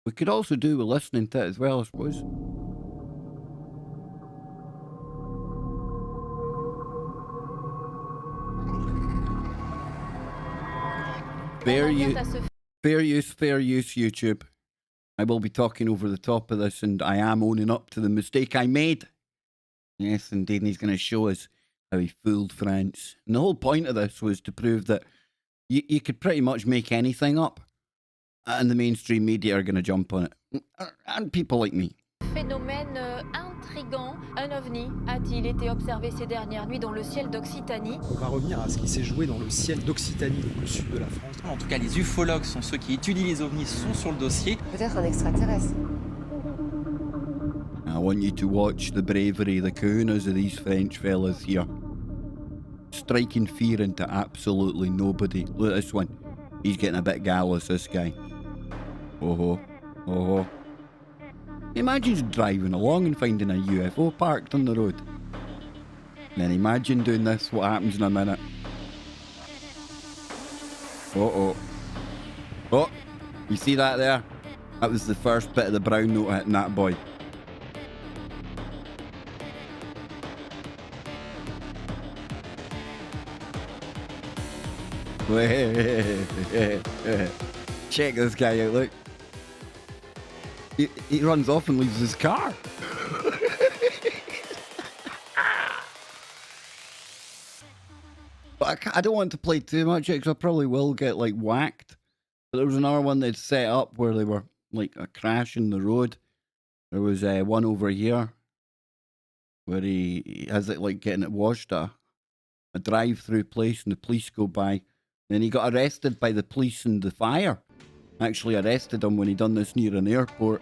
Speaker 1: We could also do with listening to it as well, I suppose. Fair use, YouTube. I will be talking over the top of this, and I am owning up to the mistake I made. Yes, indeed, and he's going to show us how he fooled France. And the whole point of this was to prove that you could pretty much make anything up, and the mainstream media are going to jump on it. And people like me.
Speaker 3: Phénomène intrigant, un ovni a-t-il été observé ces dernières nuits dans le ciel d'Occitanie?
Speaker 4: On va revenir à ce qui s'est joué dans le ciel d'Occitanie, donc le sud de la France.
Speaker 5: En tout cas, les ufologues sont ceux qui étudient les ovnis, sont sur le dossier.
Speaker 6: Peut-être un extraterrestre.
Speaker 1: I want you to watch the bravery, the kahunas of these French fellas here. Striking fear into absolutely nobody. Look at this one. He's getting a bit gallus, this guy. Oh. Imagine driving along and finding a UFO parked on the road. And then imagine doing this, what happens in a minute. Oh, you see that there? That was the first bit of the brown note hitting that boy. Check this guy out, look. He runs off and leaves his car. But I don't want to play too much because I probably will get like whacked. But there was another one they'd set up where they were like a crash in the road. There was one over here where he has it like getting it washed at a drive-through place, and the police go by. Then he got arrested by the police and the fire. Actually arrested him when he done this near an airport.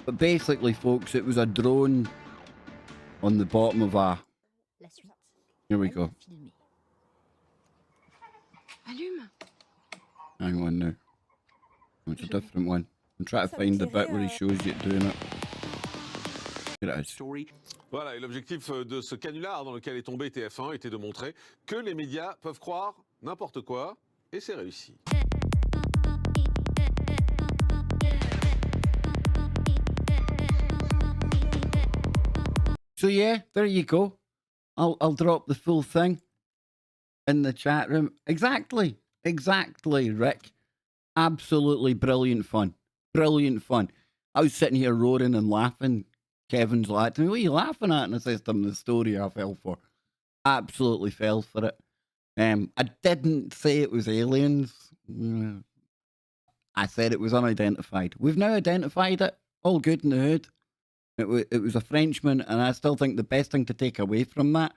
Speaker 1: But basically, folks, it was a drone on the bottom of a... Here we go. Hang on now. Oh, it's a different one. I'm trying to find the bit where he shows you doing it. Here it is.
Speaker 7: Voilà, et l'objectif de ce canular dans lequel est tombé TF1 était de montrer que les médias peuvent croire n'importe quoi, et c'est réussi.
Speaker 1: So yeah, there you go. I'll drop the full thing in the chat room. Exactly, Rick. Absolutely brilliant fun. Brilliant fun. I was sitting here roaring and laughing. Kevin's like to me, what are you laughing at? And I says to him the story I fell for. Absolutely fell for it. I didn't say it was aliens. I said it was unidentified. We've now identified it. All good in the hood. It was a Frenchman, and I still think the best thing to take away from that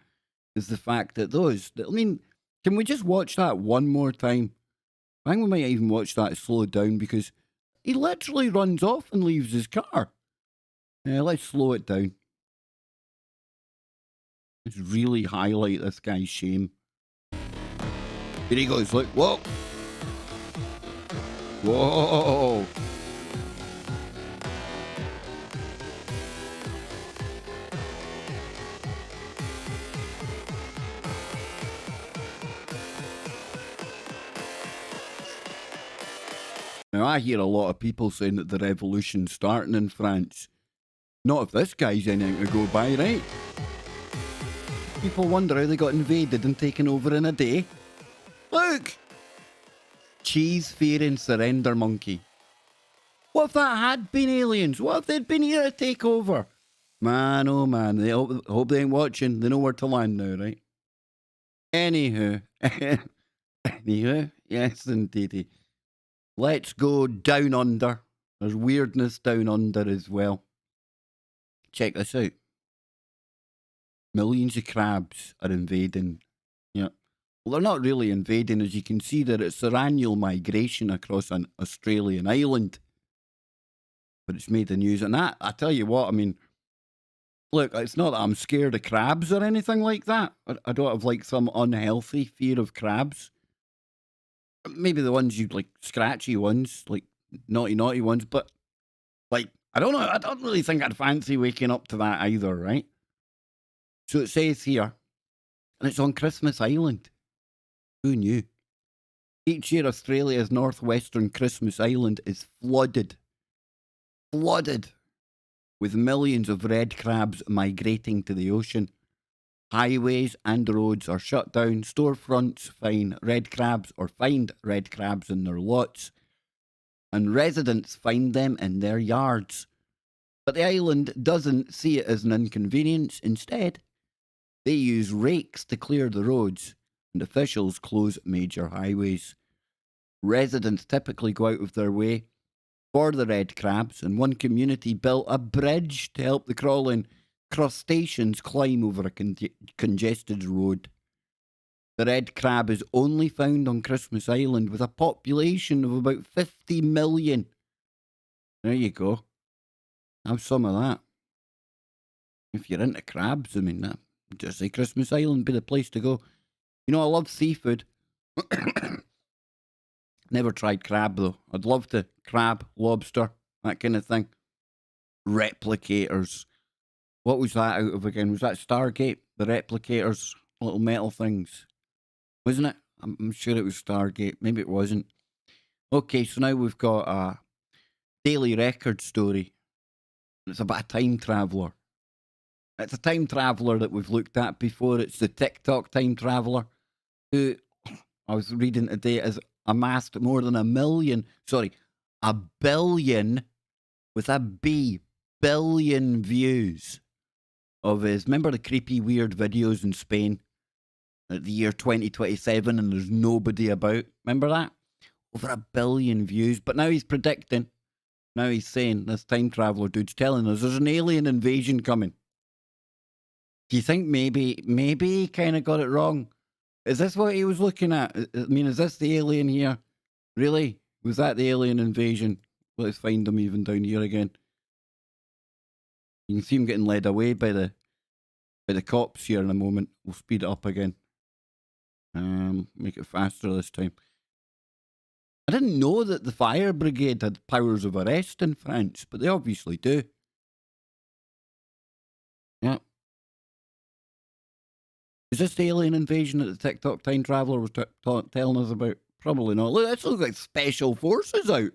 Speaker 1: is the fact that I mean, can we just watch that one more time? I think we might even watch that slow down because he literally runs off and leaves his car. Let's slow it down. Let's really highlight this guy's shame. Here he goes, look, whoa. Whoa. Now, I hear a lot of people saying that the revolution's starting in France. Not if this guy's anything to go by, right? People wonder how they got invaded and taken over in a day. Look! Cheese-fearing surrender monkey. What if that had been aliens? What if they'd been here to take over? Man, oh man, they hope they ain't watching. They know where to land now, right? Anywho. Anywho, yes indeedy. Let's go down under. There's weirdness down under as well. Check this out. Millions of crabs are invading. Yeah. Well, they're not really invading. As you can see there, it's their annual migration across an Australian island. But it's made the news. And that, I tell you what, I mean, look, it's not that I'm scared of crabs or anything like that. I don't have like some unhealthy fear of crabs. Maybe the ones you like, scratchy ones, like naughty ones, but like, I don't know, I don't really think I'd fancy waking up to that either, right? So it says here, and it's on Christmas Island. Who knew? Each year, Australia's northwestern Christmas Island is flooded with millions of red crabs migrating to the ocean. Highways and roads are shut down. Storefronts find red crabs in their lots. And residents find them in their yards. But the island doesn't see it as an inconvenience. Instead, they use rakes to clear the roads, and officials close major highways. Residents typically go out of their way for the red crabs, and one community built a bridge to help the crawling crustaceans climb over a congested road. The red crab is only found on Christmas Island with a population of about 50 million. There you go. Have some of that. If you're into crabs, I mean, just say Christmas Island be the place to go. You know, I love seafood. Never tried crab, though. I'd love to. Crab, lobster, that kind of thing. Replicators. What was that out of again? Was that Stargate? The replicators, little metal things. Wasn't it? I'm sure it was Stargate. Maybe it wasn't. Okay, so now we've got a Daily Record story. It's about a time traveller. It's a time traveller that we've looked at before. It's the TikTok time traveller who, I was reading today, has amassed more than a billion, with a B, billion views of his, remember the creepy weird videos in Spain at the year 2027 and there's nobody about? Remember that? Over a billion views. But now he's predicting, now he's saying, this time traveller dude's telling us there's an alien invasion coming. Do you think maybe he kind of got it wrong? Is this what he was looking at? I mean, is this the alien here? Really? Was that the alien invasion? Let's find him even down here again. You can see him getting led away by the cops here in a moment. We'll speed it up again. Make it faster this time. I didn't know that the fire brigade had powers of arrest in France, but they obviously do. Yeah. Is this the alien invasion that the TikTok time traveller was telling us about? Probably not. Look, this looks like special forces out.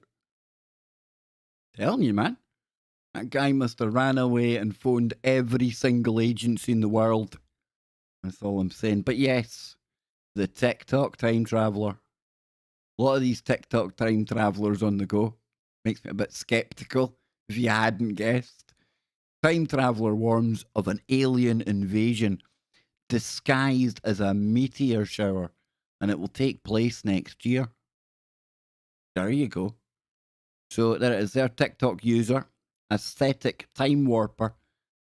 Speaker 1: Telling you, man. That guy must have ran away and phoned every single agency in the world. That's all I'm saying. But yes, the TikTok time traveller. A lot of these TikTok time travellers on the go. Makes me a bit sceptical, if you hadn't guessed. Time traveller warns of an alien invasion disguised as a meteor shower, and it will take place next year. There you go. So there it is. Their TikTok user, Aesthetic Time Warper,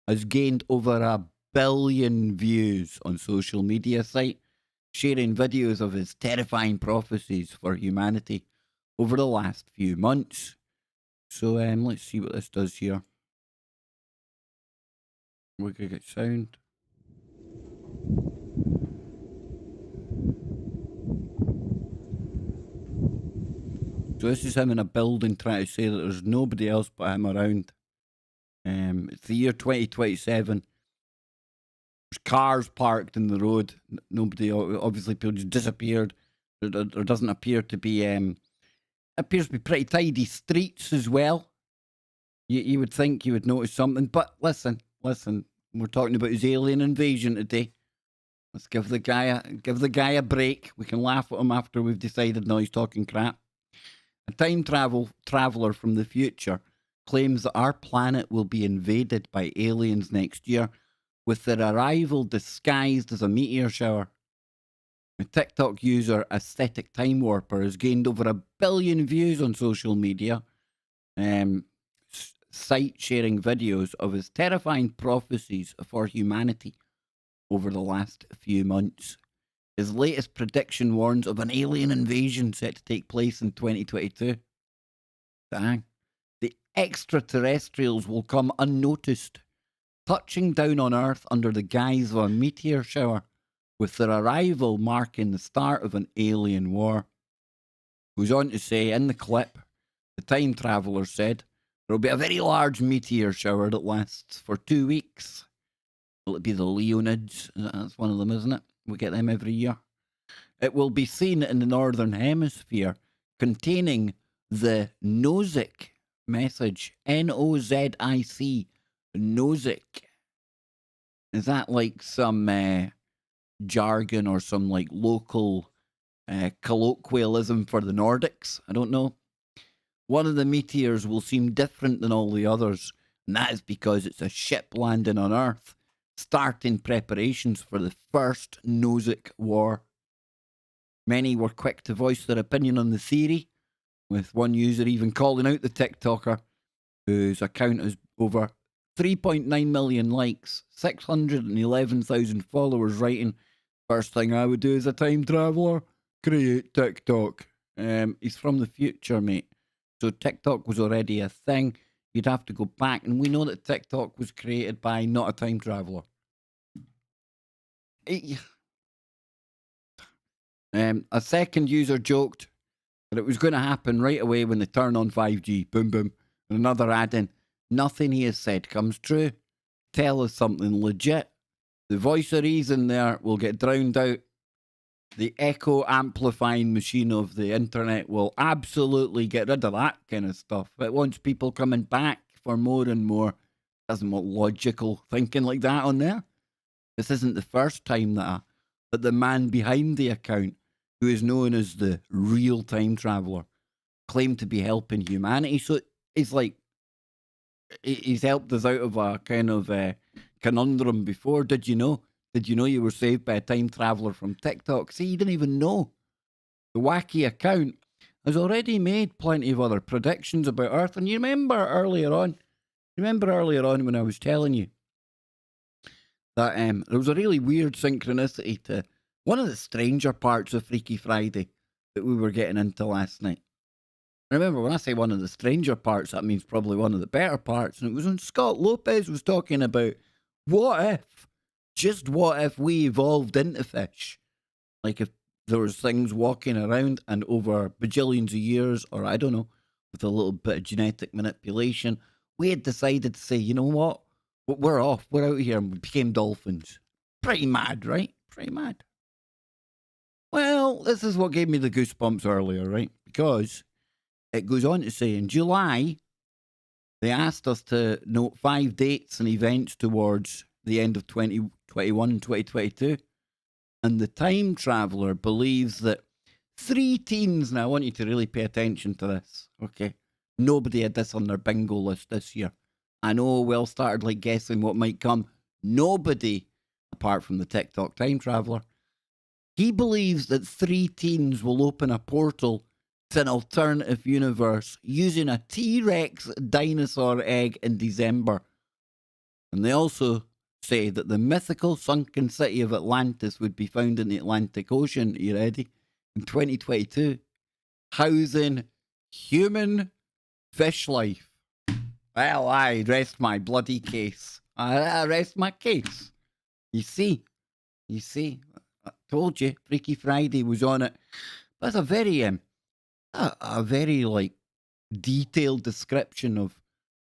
Speaker 1: has gained over 1 billion views on social media site, sharing videos of his terrifying prophecies for humanity over the last few months. So let's see what this does here. We could get sound. So this is him in a building trying to say that there's nobody else but him around. It's the year 2027. There's cars parked in the road. Nobody, obviously people just disappeared. There doesn't appear to be, appears to be pretty tidy streets as well. You would think you would notice something, but listen, we're talking about his alien invasion today. Let's give the guy a break. We can laugh at him after we've decided no, he's talking crap. A time traveler from the future claims that our planet will be invaded by aliens next year, with their arrival disguised as a meteor shower. A TikTok user, Aesthetic Time Warper, has gained over 1 billion views on social media, site sharing videos of his terrifying prophecies for humanity over the last few months. His latest prediction warns of an alien invasion set to take place in 2022. Dang. The extraterrestrials will come unnoticed, touching down on Earth under the guise of a meteor shower, with their arrival marking the start of an alien war. Goes on to say in the clip, the time traveller said, there will be a very large meteor shower that lasts for 2 weeks. Will it be the Leonids? That's one of them, isn't it? We get them every year. It will be seen in the Northern Hemisphere, containing the Nozick message. Nozic. Nozick. Is that like some jargon or some like local colloquialism for the Nordics? I don't know. One of the meteors will seem different than all the others, and that is because it's a ship landing on Earth, starting preparations for the first Nozick War. Many were quick to voice their opinion on the theory, with one user even calling out the TikToker, whose account has over 3.9 million likes, 611,000 followers, writing, first thing I would do as a time traveller, create TikTok. He's from the future, mate. So TikTok was already a thing. You'd have to go back, and we know that TikTok was created by not a time traveller. A second user joked that it was going to happen right away when they turn on 5G. Boom, boom. And another adding, nothing he has said comes true. Tell us something legit. The voice of reason there will get drowned out. The echo amplifying machine of the internet will absolutely get rid of that kind of stuff. It wants people coming back for more and more. Doesn't want logical thinking like that on there. This isn't the first time that the man behind the account, who is known as the real time traveller, claimed to be helping humanity. So it's like he's helped us out of a kind of conundrum before. Did you know? Did you know you were saved by a time traveller from TikTok? See, you didn't even know. The wacky account has already made plenty of other predictions about Earth. And you remember earlier on when I was telling you that there was a really weird synchronicity to one of the stranger parts of Freaky Friday that we were getting into last night. Remember, when I say one of the stranger parts, that means probably one of the better parts. And it was when Scott Lopez was talking about what if we evolved into fish? Like if there was things walking around and over bajillions of years, or I don't know, with a little bit of genetic manipulation, we had decided to say, you know what? We're off. We're out here, and we became dolphins. Pretty mad, right? Pretty mad. Well, this is what gave me the goosebumps earlier, right? Because it goes on to say in July, they asked us to note 5 dates and events towards the end of 2021 and 2022. And the time traveller believes that 3 teens, now I want you to really pay attention to this, okay? Nobody had this on their bingo list this year. I know we all started like guessing what might come. Nobody, apart from the TikTok time traveller, he believes that 3 teens will open a portal It's an alternative universe using a T-Rex dinosaur egg in December. And they also say that the mythical sunken city of Atlantis would be found in the Atlantic Ocean, are you ready? In 2022, housing human fish life. Well, I rest my bloody case. I rest my case. You see, I told you, Freaky Friday was on it. That's a very, a very like detailed description of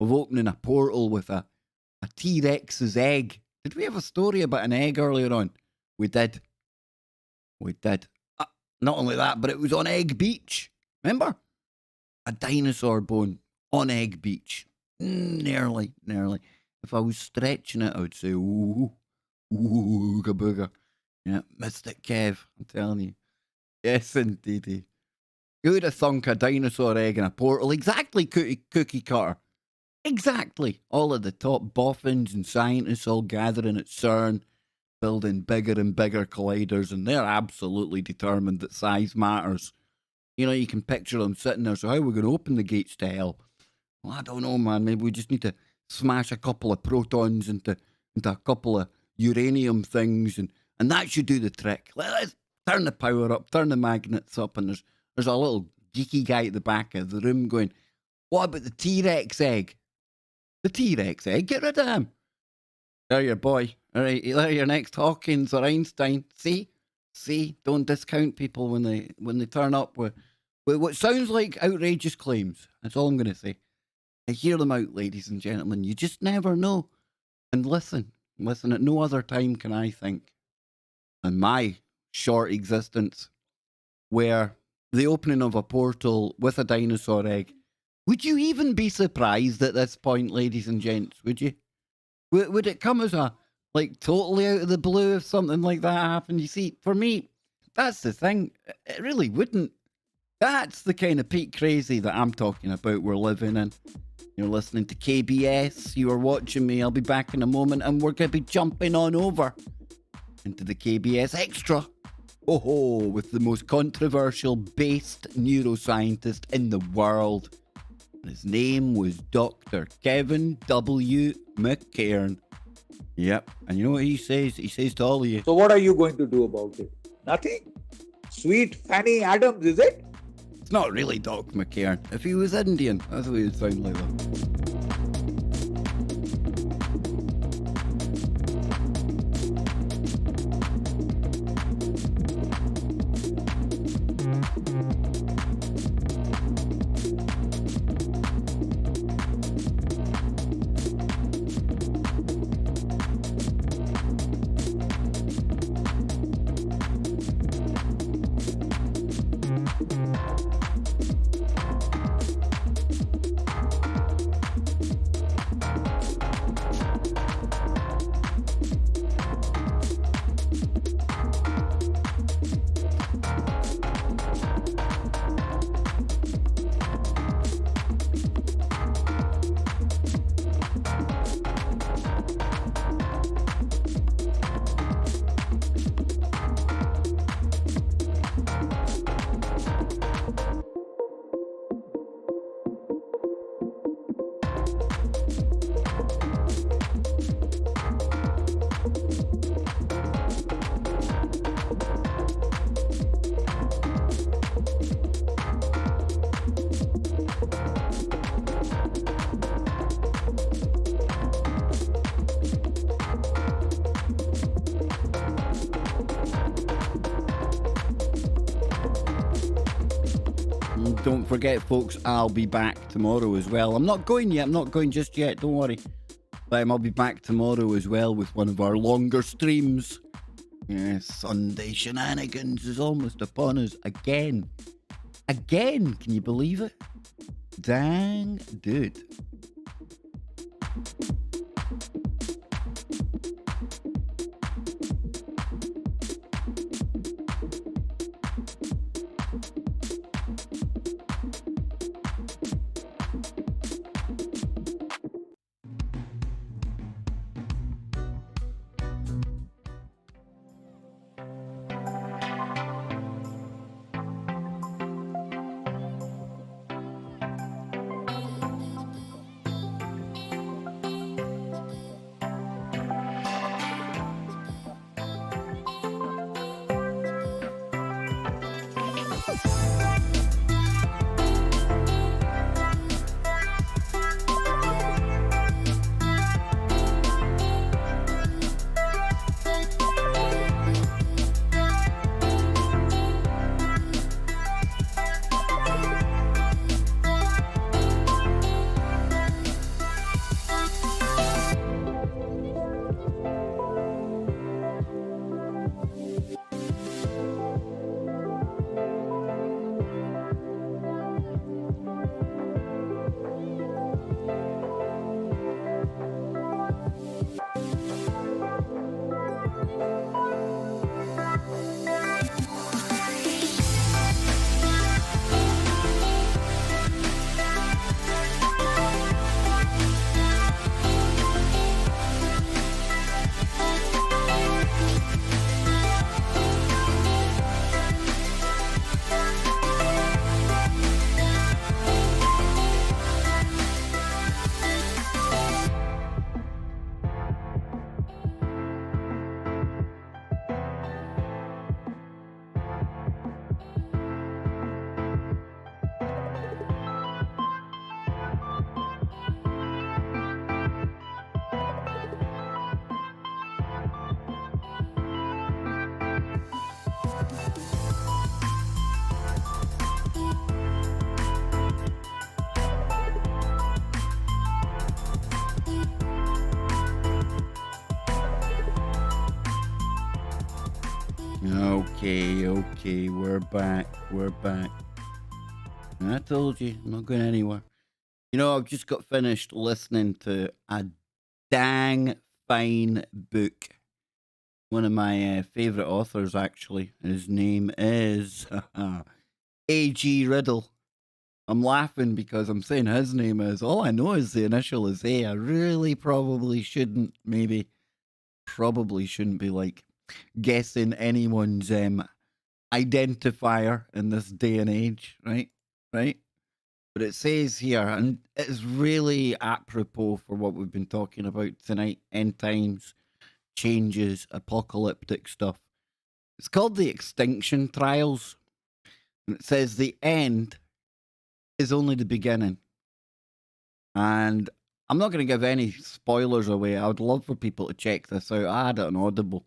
Speaker 1: opening a portal with a T-Rex's egg. Did we have a story about an egg earlier on? We did. Not only that, but it was on Egg Beach. Remember? A dinosaur bone on Egg Beach. Nearly. If I was stretching it, I would say, ooh, ooga booga. Yeah, missed it, Kev. I'm telling you. Yes, indeedy. Who would have thunk a dinosaur egg in a portal? Exactly, Cookie Cutter. Exactly. All of the top boffins and scientists all gathering at CERN, building bigger and bigger colliders, and they're absolutely determined that size matters. You know, you can picture them sitting there, so how are we going to open the gates to hell? Well, I don't know, man. Maybe we just need to smash a couple of protons into a couple of uranium things, and that should do the trick. Let's turn the power up, turn the magnets up, and there's a little geeky guy at the back of the room going, what about the T-Rex egg? The T-Rex egg? Get rid of him. There your boy. All right, there your next Hawkins or Einstein. See? Don't discount people when they turn up with what sounds like outrageous claims. That's all I'm going to say. I hear them out, ladies and gentlemen. You just never know. And listen at no other time can I think, in my short existence, where the opening of a portal with a dinosaur egg, would you even be surprised at this point, ladies and gents? Would you? Would it come as a, like, totally out of the blue if something like that happened? You see, for me, that's the thing. It really wouldn't. That's the kind of peak crazy that I'm talking about we're living in. You're listening to KBS. You are watching me. I'll be back in a moment, and we're going to be jumping on over into the KBSXtra. Oh, with the most controversial based neuroscientist in the world. His name was Dr. Kevin W. McCairn. Yep, and you know what he says? He says to all of you,
Speaker 2: So what are you going to do about it? Nothing? Sweet Fanny Adams, is it?
Speaker 1: it's not really Dr. McCairn. If he was Indian, that's what he would sound like that. Don't forget, folks, I'll be back tomorrow as well. I'm not going yet. I'm not going just yet. Don't worry. I'll be back tomorrow as well with one of our longer streams. Yes, Sunday shenanigans is almost upon us again. Again, can you believe it? Dang, dude. Okay, we're back. I told you, I'm not going anywhere. You know, I've just got finished listening to a dang fine book. One of my favourite authors, actually. His name is A.G. Riddle. I'm laughing because I'm saying his name is. All I know is the initial is A. I really probably shouldn't be like guessing anyone's identifier in this day and age, right? But it says here, and it's really apropos for what we've been talking about tonight, end times, changes, apocalyptic stuff. It's called the Extinction Trials. And it says the end is only the beginning. And I'm not going to give any spoilers away. I would love for people to check this out. I had it on Audible.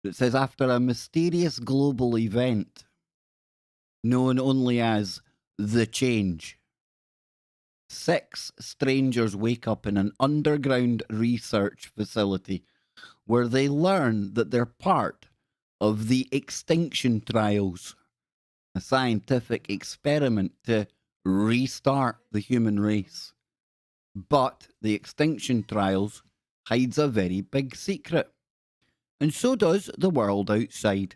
Speaker 1: It says, after a mysterious global event known only as the Change, 6 strangers wake up in an underground research facility where they learn that they're part of the Extinction Trials, a scientific experiment to restart the human race. But the Extinction Trials hides a very big secret. And so does the world outside.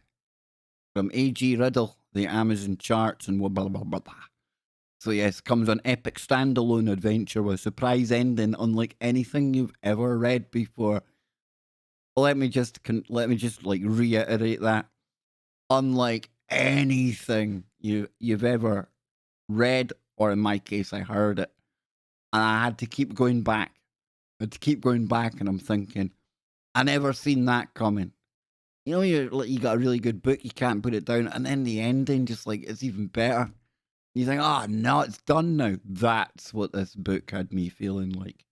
Speaker 1: From A.G. Riddle, the Amazon charts, and blah, blah, blah, blah. So yes, comes an epic standalone adventure with a surprise ending unlike anything you've ever read before. Let me just like reiterate that. Unlike anything you've ever read, or in my case, I heard it. And I had to keep going back. And I'm thinking, I never seen that coming. You know, you got a really good book, you can't put it down, and then the ending just like it's even better. You think, oh no, it's done now. That's what this book had me feeling like.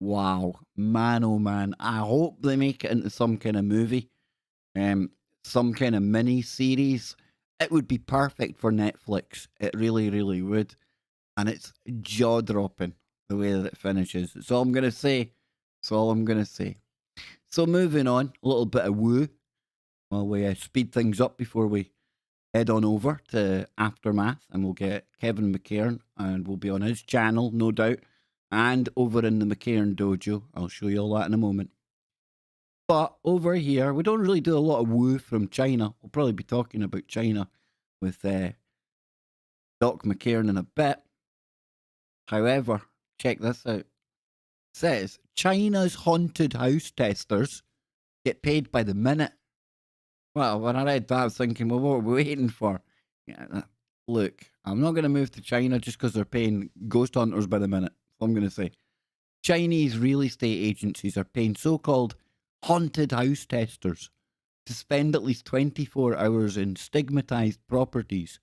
Speaker 1: Wow, man, oh man! I hope they make it into some kind of movie, some kind of mini series. It would be perfect for Netflix. It really, really would. And it's jaw dropping the way that it finishes. That's all I'm gonna say. So moving on, a little bit of woo while we speed things up before we head on over to Aftermath, and we'll get Kevin McCairn, and we'll be on his channel, no doubt, and over in the McCairn Dojo. I'll show you all that in a moment. But over here, we don't really do a lot of woo from China. We'll probably be talking about China with Doc McCairn in a bit. However, check this out. It says, China's haunted house testers get paid by the minute. Well, when I read that, I was thinking, well, what are we waiting for? Yeah, look, I'm not going to move to China just because they're paying ghost hunters by the minute. That's all I'm going to say. Chinese real estate agencies are paying so-called haunted house testers to spend at least 24 hours in stigmatized properties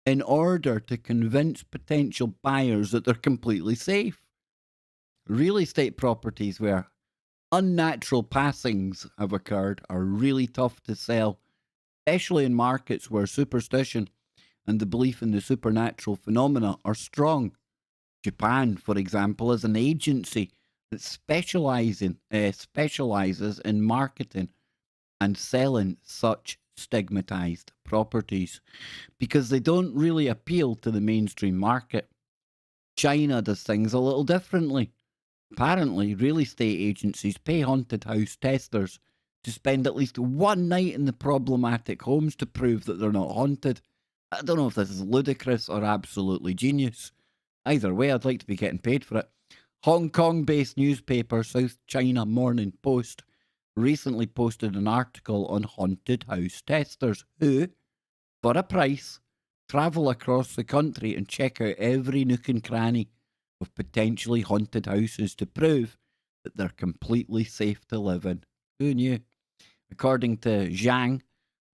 Speaker 1: in order to convince potential buyers that they're completely safe. Real estate properties where unnatural passings have occurred are really tough to sell, especially in markets where superstition and the belief in the supernatural phenomena are strong. Japan, for example, is an agency that specializes in marketing and selling such stigmatized properties because they don't really appeal to the mainstream market. China does things a little differently. Apparently, real estate agencies pay haunted house testers to spend at least one night in the problematic homes to prove that they're not haunted. I don't know if this is ludicrous or absolutely genius. Either way, I'd like to be getting paid for it. Hong Kong-based newspaper South China Morning Post recently posted an article on haunted house testers who, for a price, travel across the country and check out every nook and cranny of potentially haunted houses to prove that they're completely safe to live in. Who knew? According to Zhang,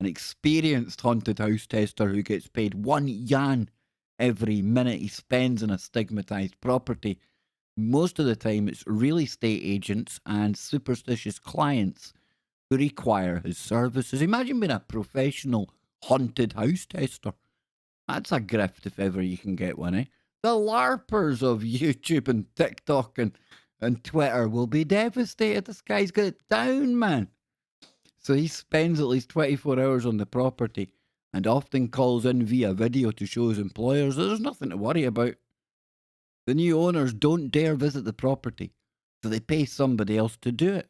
Speaker 1: an experienced haunted house tester who gets paid 1 yuan every minute he spends in a stigmatized property, most of the time it's real estate agents and superstitious clients who require his services. Imagine being a professional haunted house tester. That's a grift if ever you can get one, eh? The LARPers of YouTube and TikTok and Twitter will be devastated. This guy's got it down, man. So he spends at least 24 hours on the property and often calls in via video to show his employers that there's nothing to worry about. The new owners don't dare visit the property, so they pay somebody else to do it,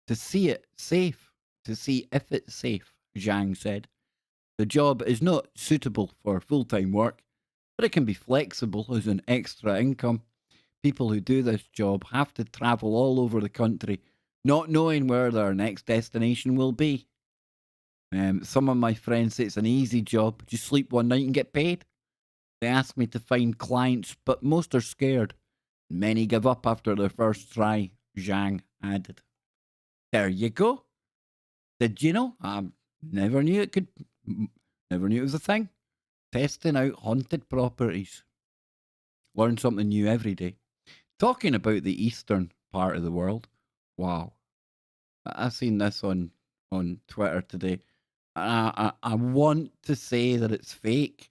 Speaker 1: to see it safe, to see if it's safe, Zhang said. The job is not suitable for full-time work, but it can be flexible as an extra income. People who do this job have to travel all over the country, not knowing where their next destination will be. Some of my friends say it's an easy job. Just sleep one night and get paid. They ask me to find clients, but most are scared. Many give up after their first try, Zhang added. There you go. Did you know? I never knew it was a thing. Testing out haunted properties. Learn something new every day. Talking about the eastern part of the world. Wow. I seen this on Twitter today. I want to say that it's fake,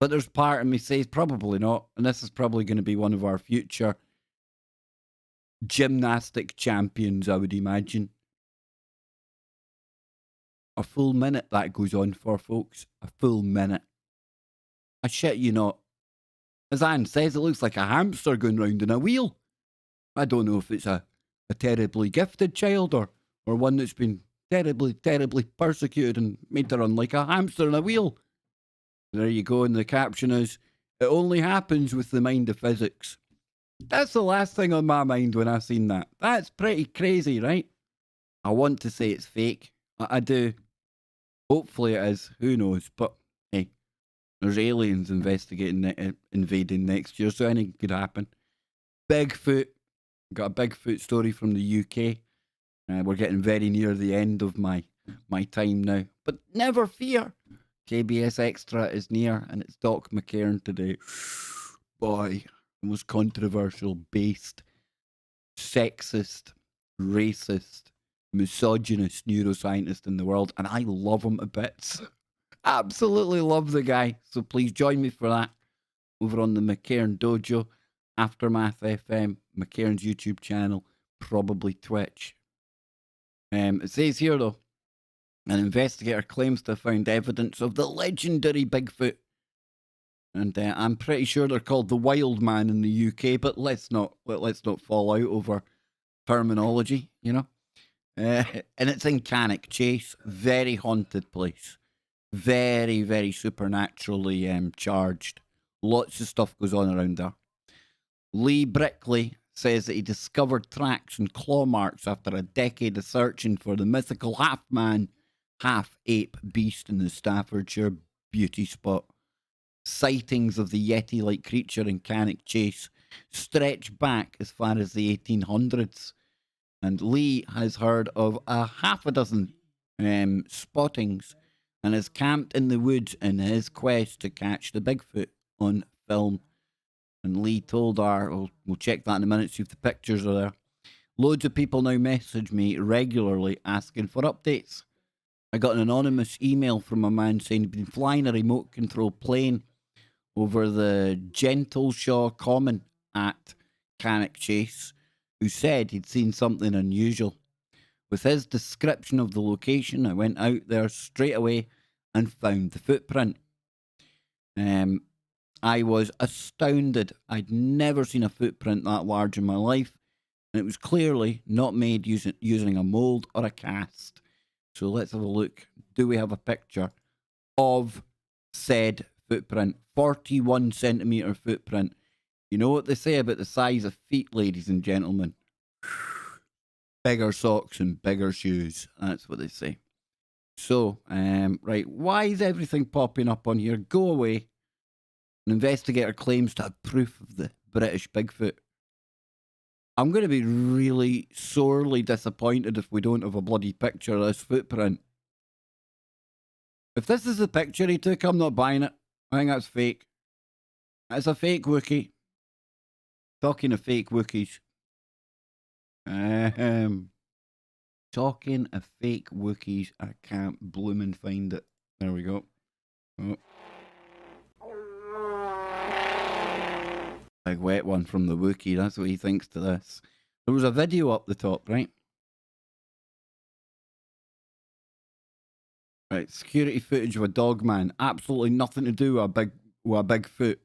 Speaker 1: but there's part of me says probably not. And this is probably going to be one of our future gymnastic champions, I would imagine. A full minute that goes on for, folks. A full minute. I shit you not. As Anne says, it looks like a hamster going round in a wheel. I don't know if it's a terribly gifted child or one that's been terribly, terribly persecuted and made to run like a hamster in a wheel. There you go, and the caption is, it only happens with the mind of physics. That's the last thing on my mind when I seen that. That's pretty crazy, right? I want to say it's fake. I do. Hopefully it is. Who knows? But hey, there's aliens invading next year, so anything could happen. Bigfoot. Got a Bigfoot story from the UK. We're getting very near the end of my time now. But never fear. KBSXtra is near, and it's Doc McCairn today. Boy, the most controversial, based, sexist, racist, misogynist neuroscientist in the world, and I love him to bits. Absolutely love the guy. So please join me for that over on the McCairn Dojo, Aftermath FM, McCairn's YouTube channel, probably Twitch. It says here though, an investigator claims to have found evidence of the legendary Bigfoot. And I'm pretty sure they're called the Wild Man in the UK, but let's not fall out over terminology, you know. And it's in Cannock Chase, very haunted place, very, very supernaturally charged. Lots of stuff goes on around there. Lee Brickley says that he discovered tracks and claw marks after a decade of searching for the mythical half-man, half-ape beast in the Staffordshire beauty spot. Sightings of the Yeti-like creature in Cannock Chase stretch back as far as the 1800s. And Lee has heard of a half a dozen spottings and has camped in the woods in his quest to catch the Bigfoot on film. And Lee told our, we'll check that in a minute, see if the pictures are there. Loads of people now message me regularly asking for updates. I got an anonymous email from a man saying he'd been flying a remote control plane over the Gentleshaw Common at Cannock Chase, who said he'd seen something unusual. With his description of the location, I went out there straight away and found the footprint. I was astounded. I'd never seen a footprint that large in my life, and it was clearly not made using a mould or a cast. So let's have a look. Do we have a picture of said footprint? 41 centimetre footprint. You know what they say about the size of feet, ladies and gentlemen? Bigger socks and bigger shoes. That's what they say. So, right, why is everything popping up on here? Go away. An investigator claims to have proof of the British Bigfoot. I'm going to be really sorely disappointed if we don't have a bloody picture of this footprint. If this is the picture he took, I'm not buying it. I think that's fake. That's a fake Wookiee. Talking of fake Wookiees. Talking of fake Wookiees, I can't bloomin' find it. There we go. Oh. Big wet one from the Wookiee, that's what he thinks to this. There was a video up the top, right? Right, security footage of a dog man. Absolutely nothing to do with a big foot.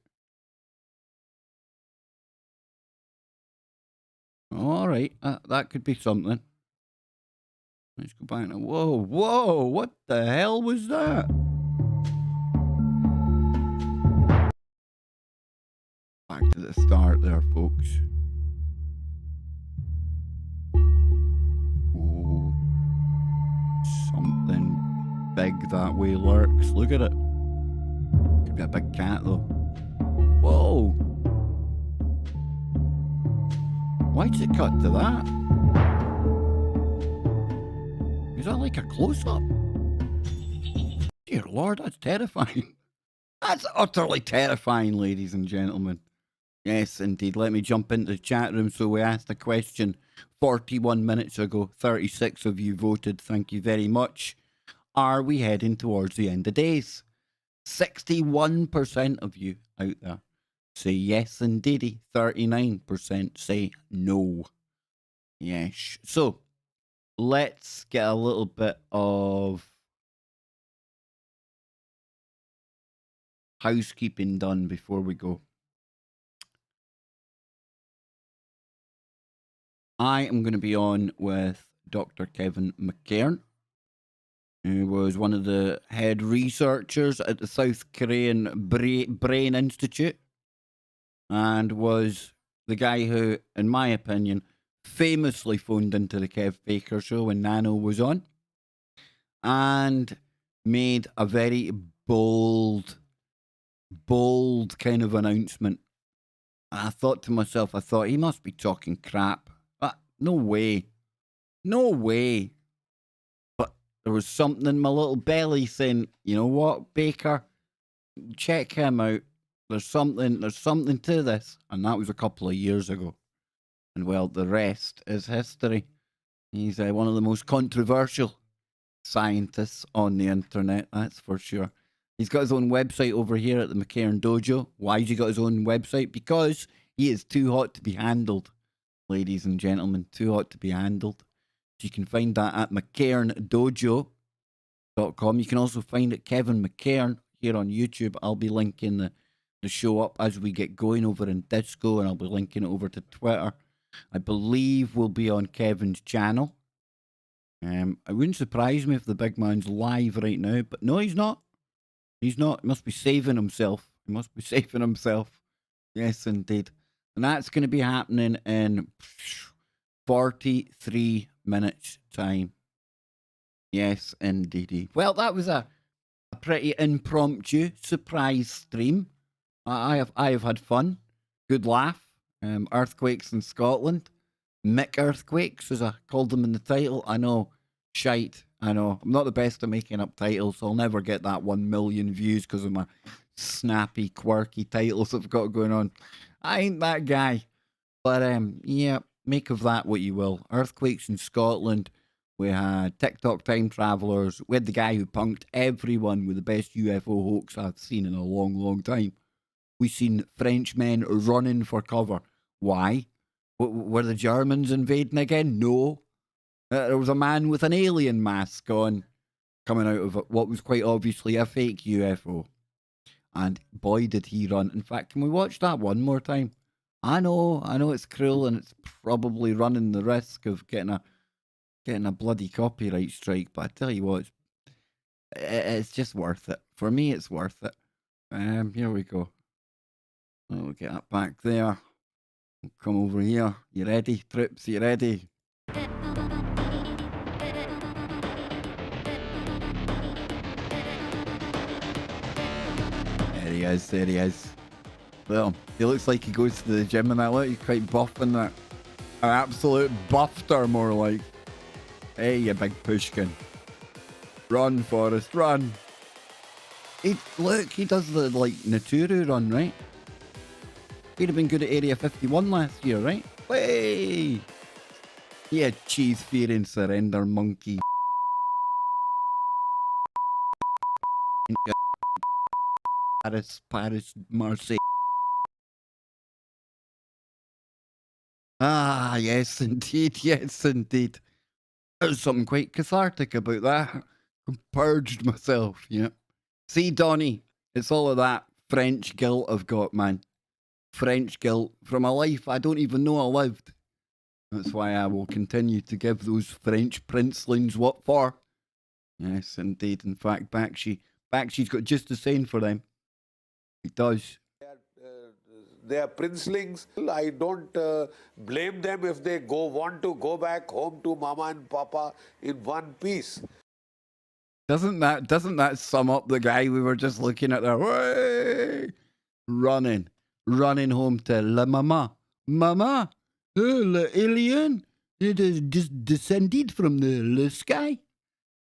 Speaker 1: All right, that could be something. Let's go back now. Whoa, whoa, what the hell was that? Back to the start there, folks. Oh, something big that way lurks. Look at it. Could be a big cat, though. Whoa. Why'd it cut to that? Is that like a close-up? Dear Lord, that's terrifying. That's utterly terrifying, ladies and gentlemen. Yes, indeed. Let me jump into the chat room. So we asked a question 41 minutes ago. 36 of you voted. Thank you very much. Are we heading towards the end of days? 61% of you out there say yes, indeedy. 39% say no. Yes. So let's get a little bit of housekeeping done before we go. I am going to be on with Dr. Kevin McCairn, who was one of the head researchers at the South Korean Brain Institute and was the guy who, in my opinion, famously phoned into the Kev Baker show when Nano was on and made a very bold kind of announcement. And I thought to myself, he must be talking crap. No way. No way. But there was something in my little belly saying, you know what, Baker, check him out. There's something to this. And that was a couple of years ago. And well, the rest is history. He's one of the most controversial scientists on the internet, that's for sure. He's got his own website over here at the McCairn Dojo. Why has he got his own website? Because he is too hot to be handled, ladies and gentlemen. Too hot to be handled. So you can find that at McCairnDojo.com. You can also find it Kevin McCairn here on YouTube. I'll be linking the show up as we get going over in Disco, and I'll be linking it over to Twitter. I believe we'll be on Kevin's channel. It wouldn't surprise me if the big man's live right now, but no, he's not. He's not. He must be saving himself. Yes, indeed. And that's going to be happening in 43 minutes' time. Yes, indeed. Well, that was a pretty impromptu surprise stream. I have had fun. Good laugh. Earthquakes in Scotland. McEarthquakes, as I called them in the title. I know, shite. I know. I'm not the best at making up titles, so I'll never get that 1 million views because of my snappy, quirky titles I've got going on. I ain't that guy. But, yeah, make of that what you will. Earthquakes in Scotland. We had TikTok time travelers. We had the guy who punked everyone with the best UFO hoax I've seen in a long, long time. We seen Frenchmen running for cover. Why? Were the Germans invading again? No. There was a man with an alien mask on coming out of what was quite obviously a fake UFO. And boy, did he run. In fact, can we watch that one more time? I know it's cruel and it's probably running the risk of getting a bloody copyright strike, but I tell you what, it's just worth it. For me, it's worth it. Here we go. We'll get that back there. We'll come over here. You ready, Trips? You ready? There he is. Well, he looks like he goes to the gym and that. Look, he's quite buff in that. An absolute buffer, more like. Hey, you big pushkin. Run, Forrest, run. Look, he does the, Naturu run, right? He'd have been good at Area 51 last year, right? Way! Yeah, cheese fearing surrender monkey. Paris, Marseille. Ah, yes, indeed. Yes, indeed. There's something quite cathartic about that. Purged myself, yeah. See, Donnie, it's all of that French guilt I've got, man. French guilt from a life I don't even know I lived. That's why I will continue to give those French princelings what for. Yes, indeed. In fact, Bakshi's got just the same for them. He does.
Speaker 2: They are princelings. I don't blame them if they want to go back home to mama and papa in one piece.
Speaker 1: Doesn't that sum up the guy we were just looking at there? Way! Running home to la mama. Mama, le alien, it is just descended from the sky.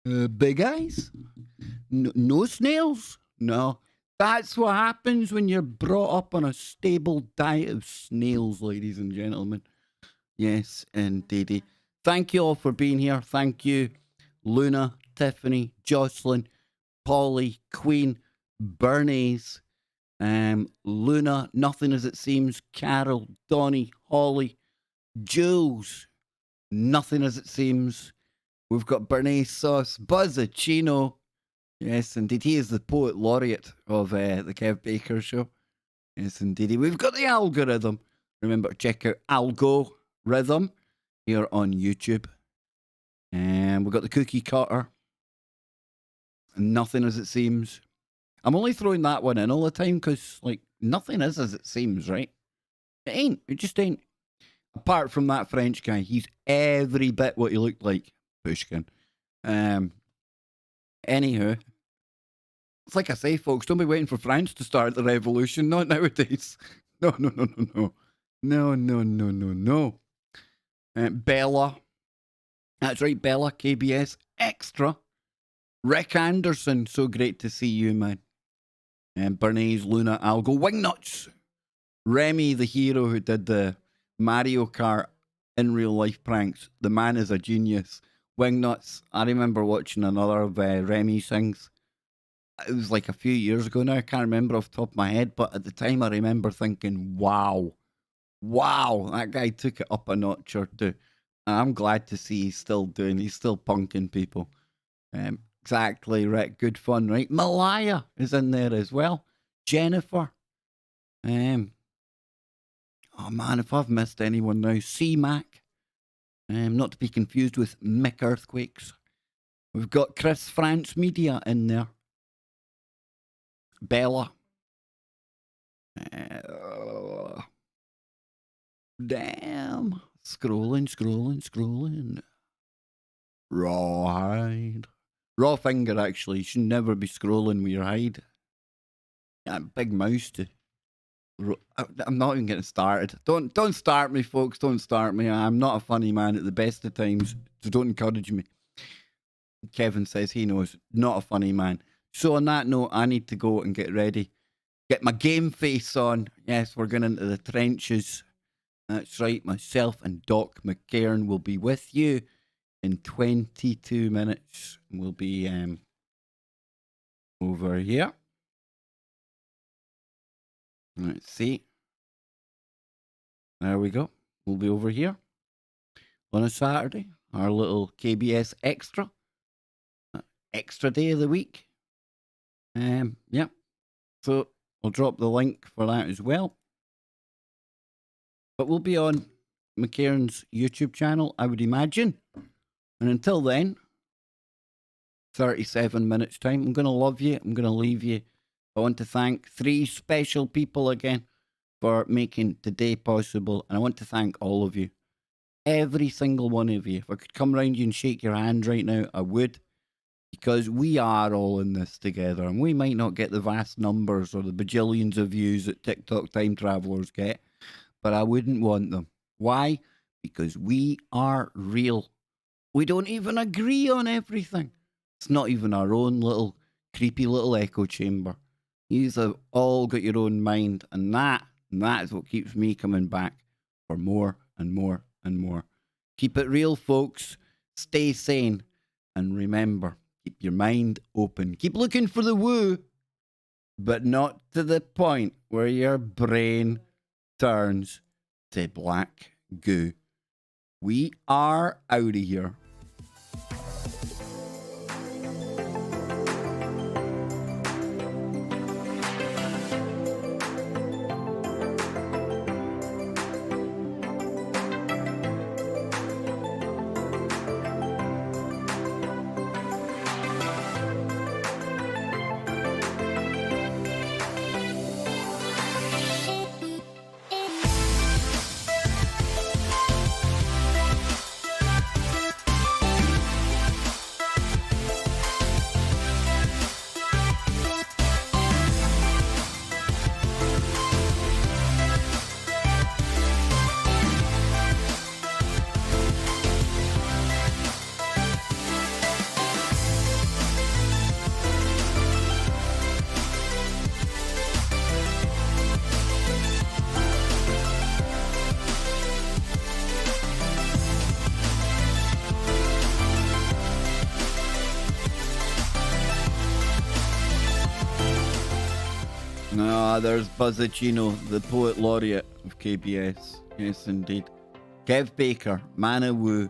Speaker 1: Big eyes. No snails. No. That's what happens when you're brought up on a stable diet of snails, ladies and gentlemen. Yes, indeed. Thank you all for being here. Thank you, Luna, Tiffany, Jocelyn, Polly, Queen, Bernays, Luna, Nothing As It Seems, Carol, Donnie, Holly, Jules, Nothing As It Seems. We've got Bernays Sauce, Buzzacino. Yes, indeed. He is the poet laureate of the Kev Baker Show. Yes, indeed. We've got the algorithm. Remember to check out Algorithm here on YouTube. And we've got the cookie cutter. Nothing As It Seems. I'm only throwing that one in all the time because, like, nothing is as it seems, right? It ain't. It just ain't. Apart from that French guy, he's every bit what he looked like. Pushkin. Anywho, it's like I say, folks, don't be waiting for France to start the revolution. Not nowadays. No. Bella. That's right, Bella, KBS Extra. Rick Anderson, so great to see you, man. And Bernays, Luna, Algo, Wingnuts. Remy, the hero who did the Mario Kart in real life pranks. The man is a genius. Wingnuts, I remember watching another of Remy's things. It was like a few years ago now. I can't remember off the top of my head, but at the time I remember thinking, wow, that guy took it up a notch or two. And I'm glad to see he's still punking people. Exactly, Rick. Good fun, right? Malaya is in there as well. Jennifer. Oh man, if I've missed anyone now, C-Mac. Not to be confused with McEarthquakes. We've got Chris France Media in there. Bella. Damn. Scrolling. Rawhide. Raw finger, actually. You should never be scrolling with your hide. Yeah, big mouse too. I'm not even getting started. Don't start me, folks. Don't start me. I'm not a funny man at the best of times, so don't encourage me. Kevin says he knows. Not a funny man. So on that note, I need to go and get ready. Get my game face on. Yes, we're going into the trenches. That's right. Myself and Doc McCairn will be with you in 22 minutes. We'll be over here. Let's see. There we go. We'll be over here on a Saturday. Our little KBS Extra. Extra day of the week. Yeah. So I'll drop the link for that as well. But we'll be on McCairn's YouTube channel, I would imagine. And until then, 37 minutes time. I'm going to love you. I'm going to leave you. I want to thank 3 special people again for making today possible. And I want to thank all of you. Every single one of you. If I could come around you and shake your hand right now, I would. Because we are all in this together. And we might not get the vast numbers or the bajillions of views that TikTok time travelers get. But I wouldn't want them. Why? Because we are real. We don't even agree on everything. It's not even our own little creepy little echo chamber. You've all got your own mind, and that is what keeps me coming back for more and more and more. Keep it real, folks. Stay sane, and remember, keep your mind open. Keep looking for the woo, but not to the point where your brain turns to black goo. We are out of here. There's Buzzacino, the poet laureate of KBS. Yes, indeed. Kev Baker, Mana Woo.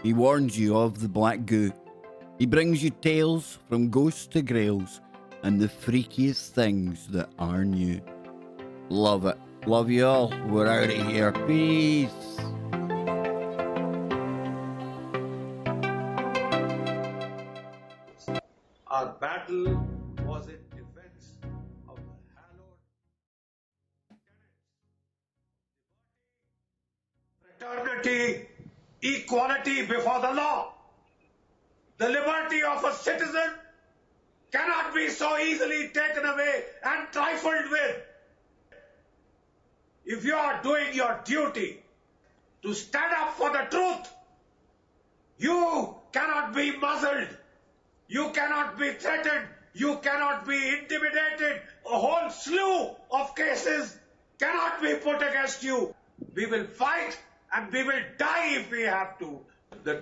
Speaker 1: He warns you of the black goo. He brings you tales from ghosts to grails and the freakiest things that are new. Love it. Love you all. We're out of here. Peace.
Speaker 2: Our battle was in defense of the hallowed fraternity, equality before the law. The liberty of a citizen cannot be so easily taken away and trifled with. If you are doing your duty to stand up for the truth, you cannot be muzzled. You cannot be threatened. You cannot be intimidated. A whole slew of cases cannot be put against you. We will fight and we will die if we have to. The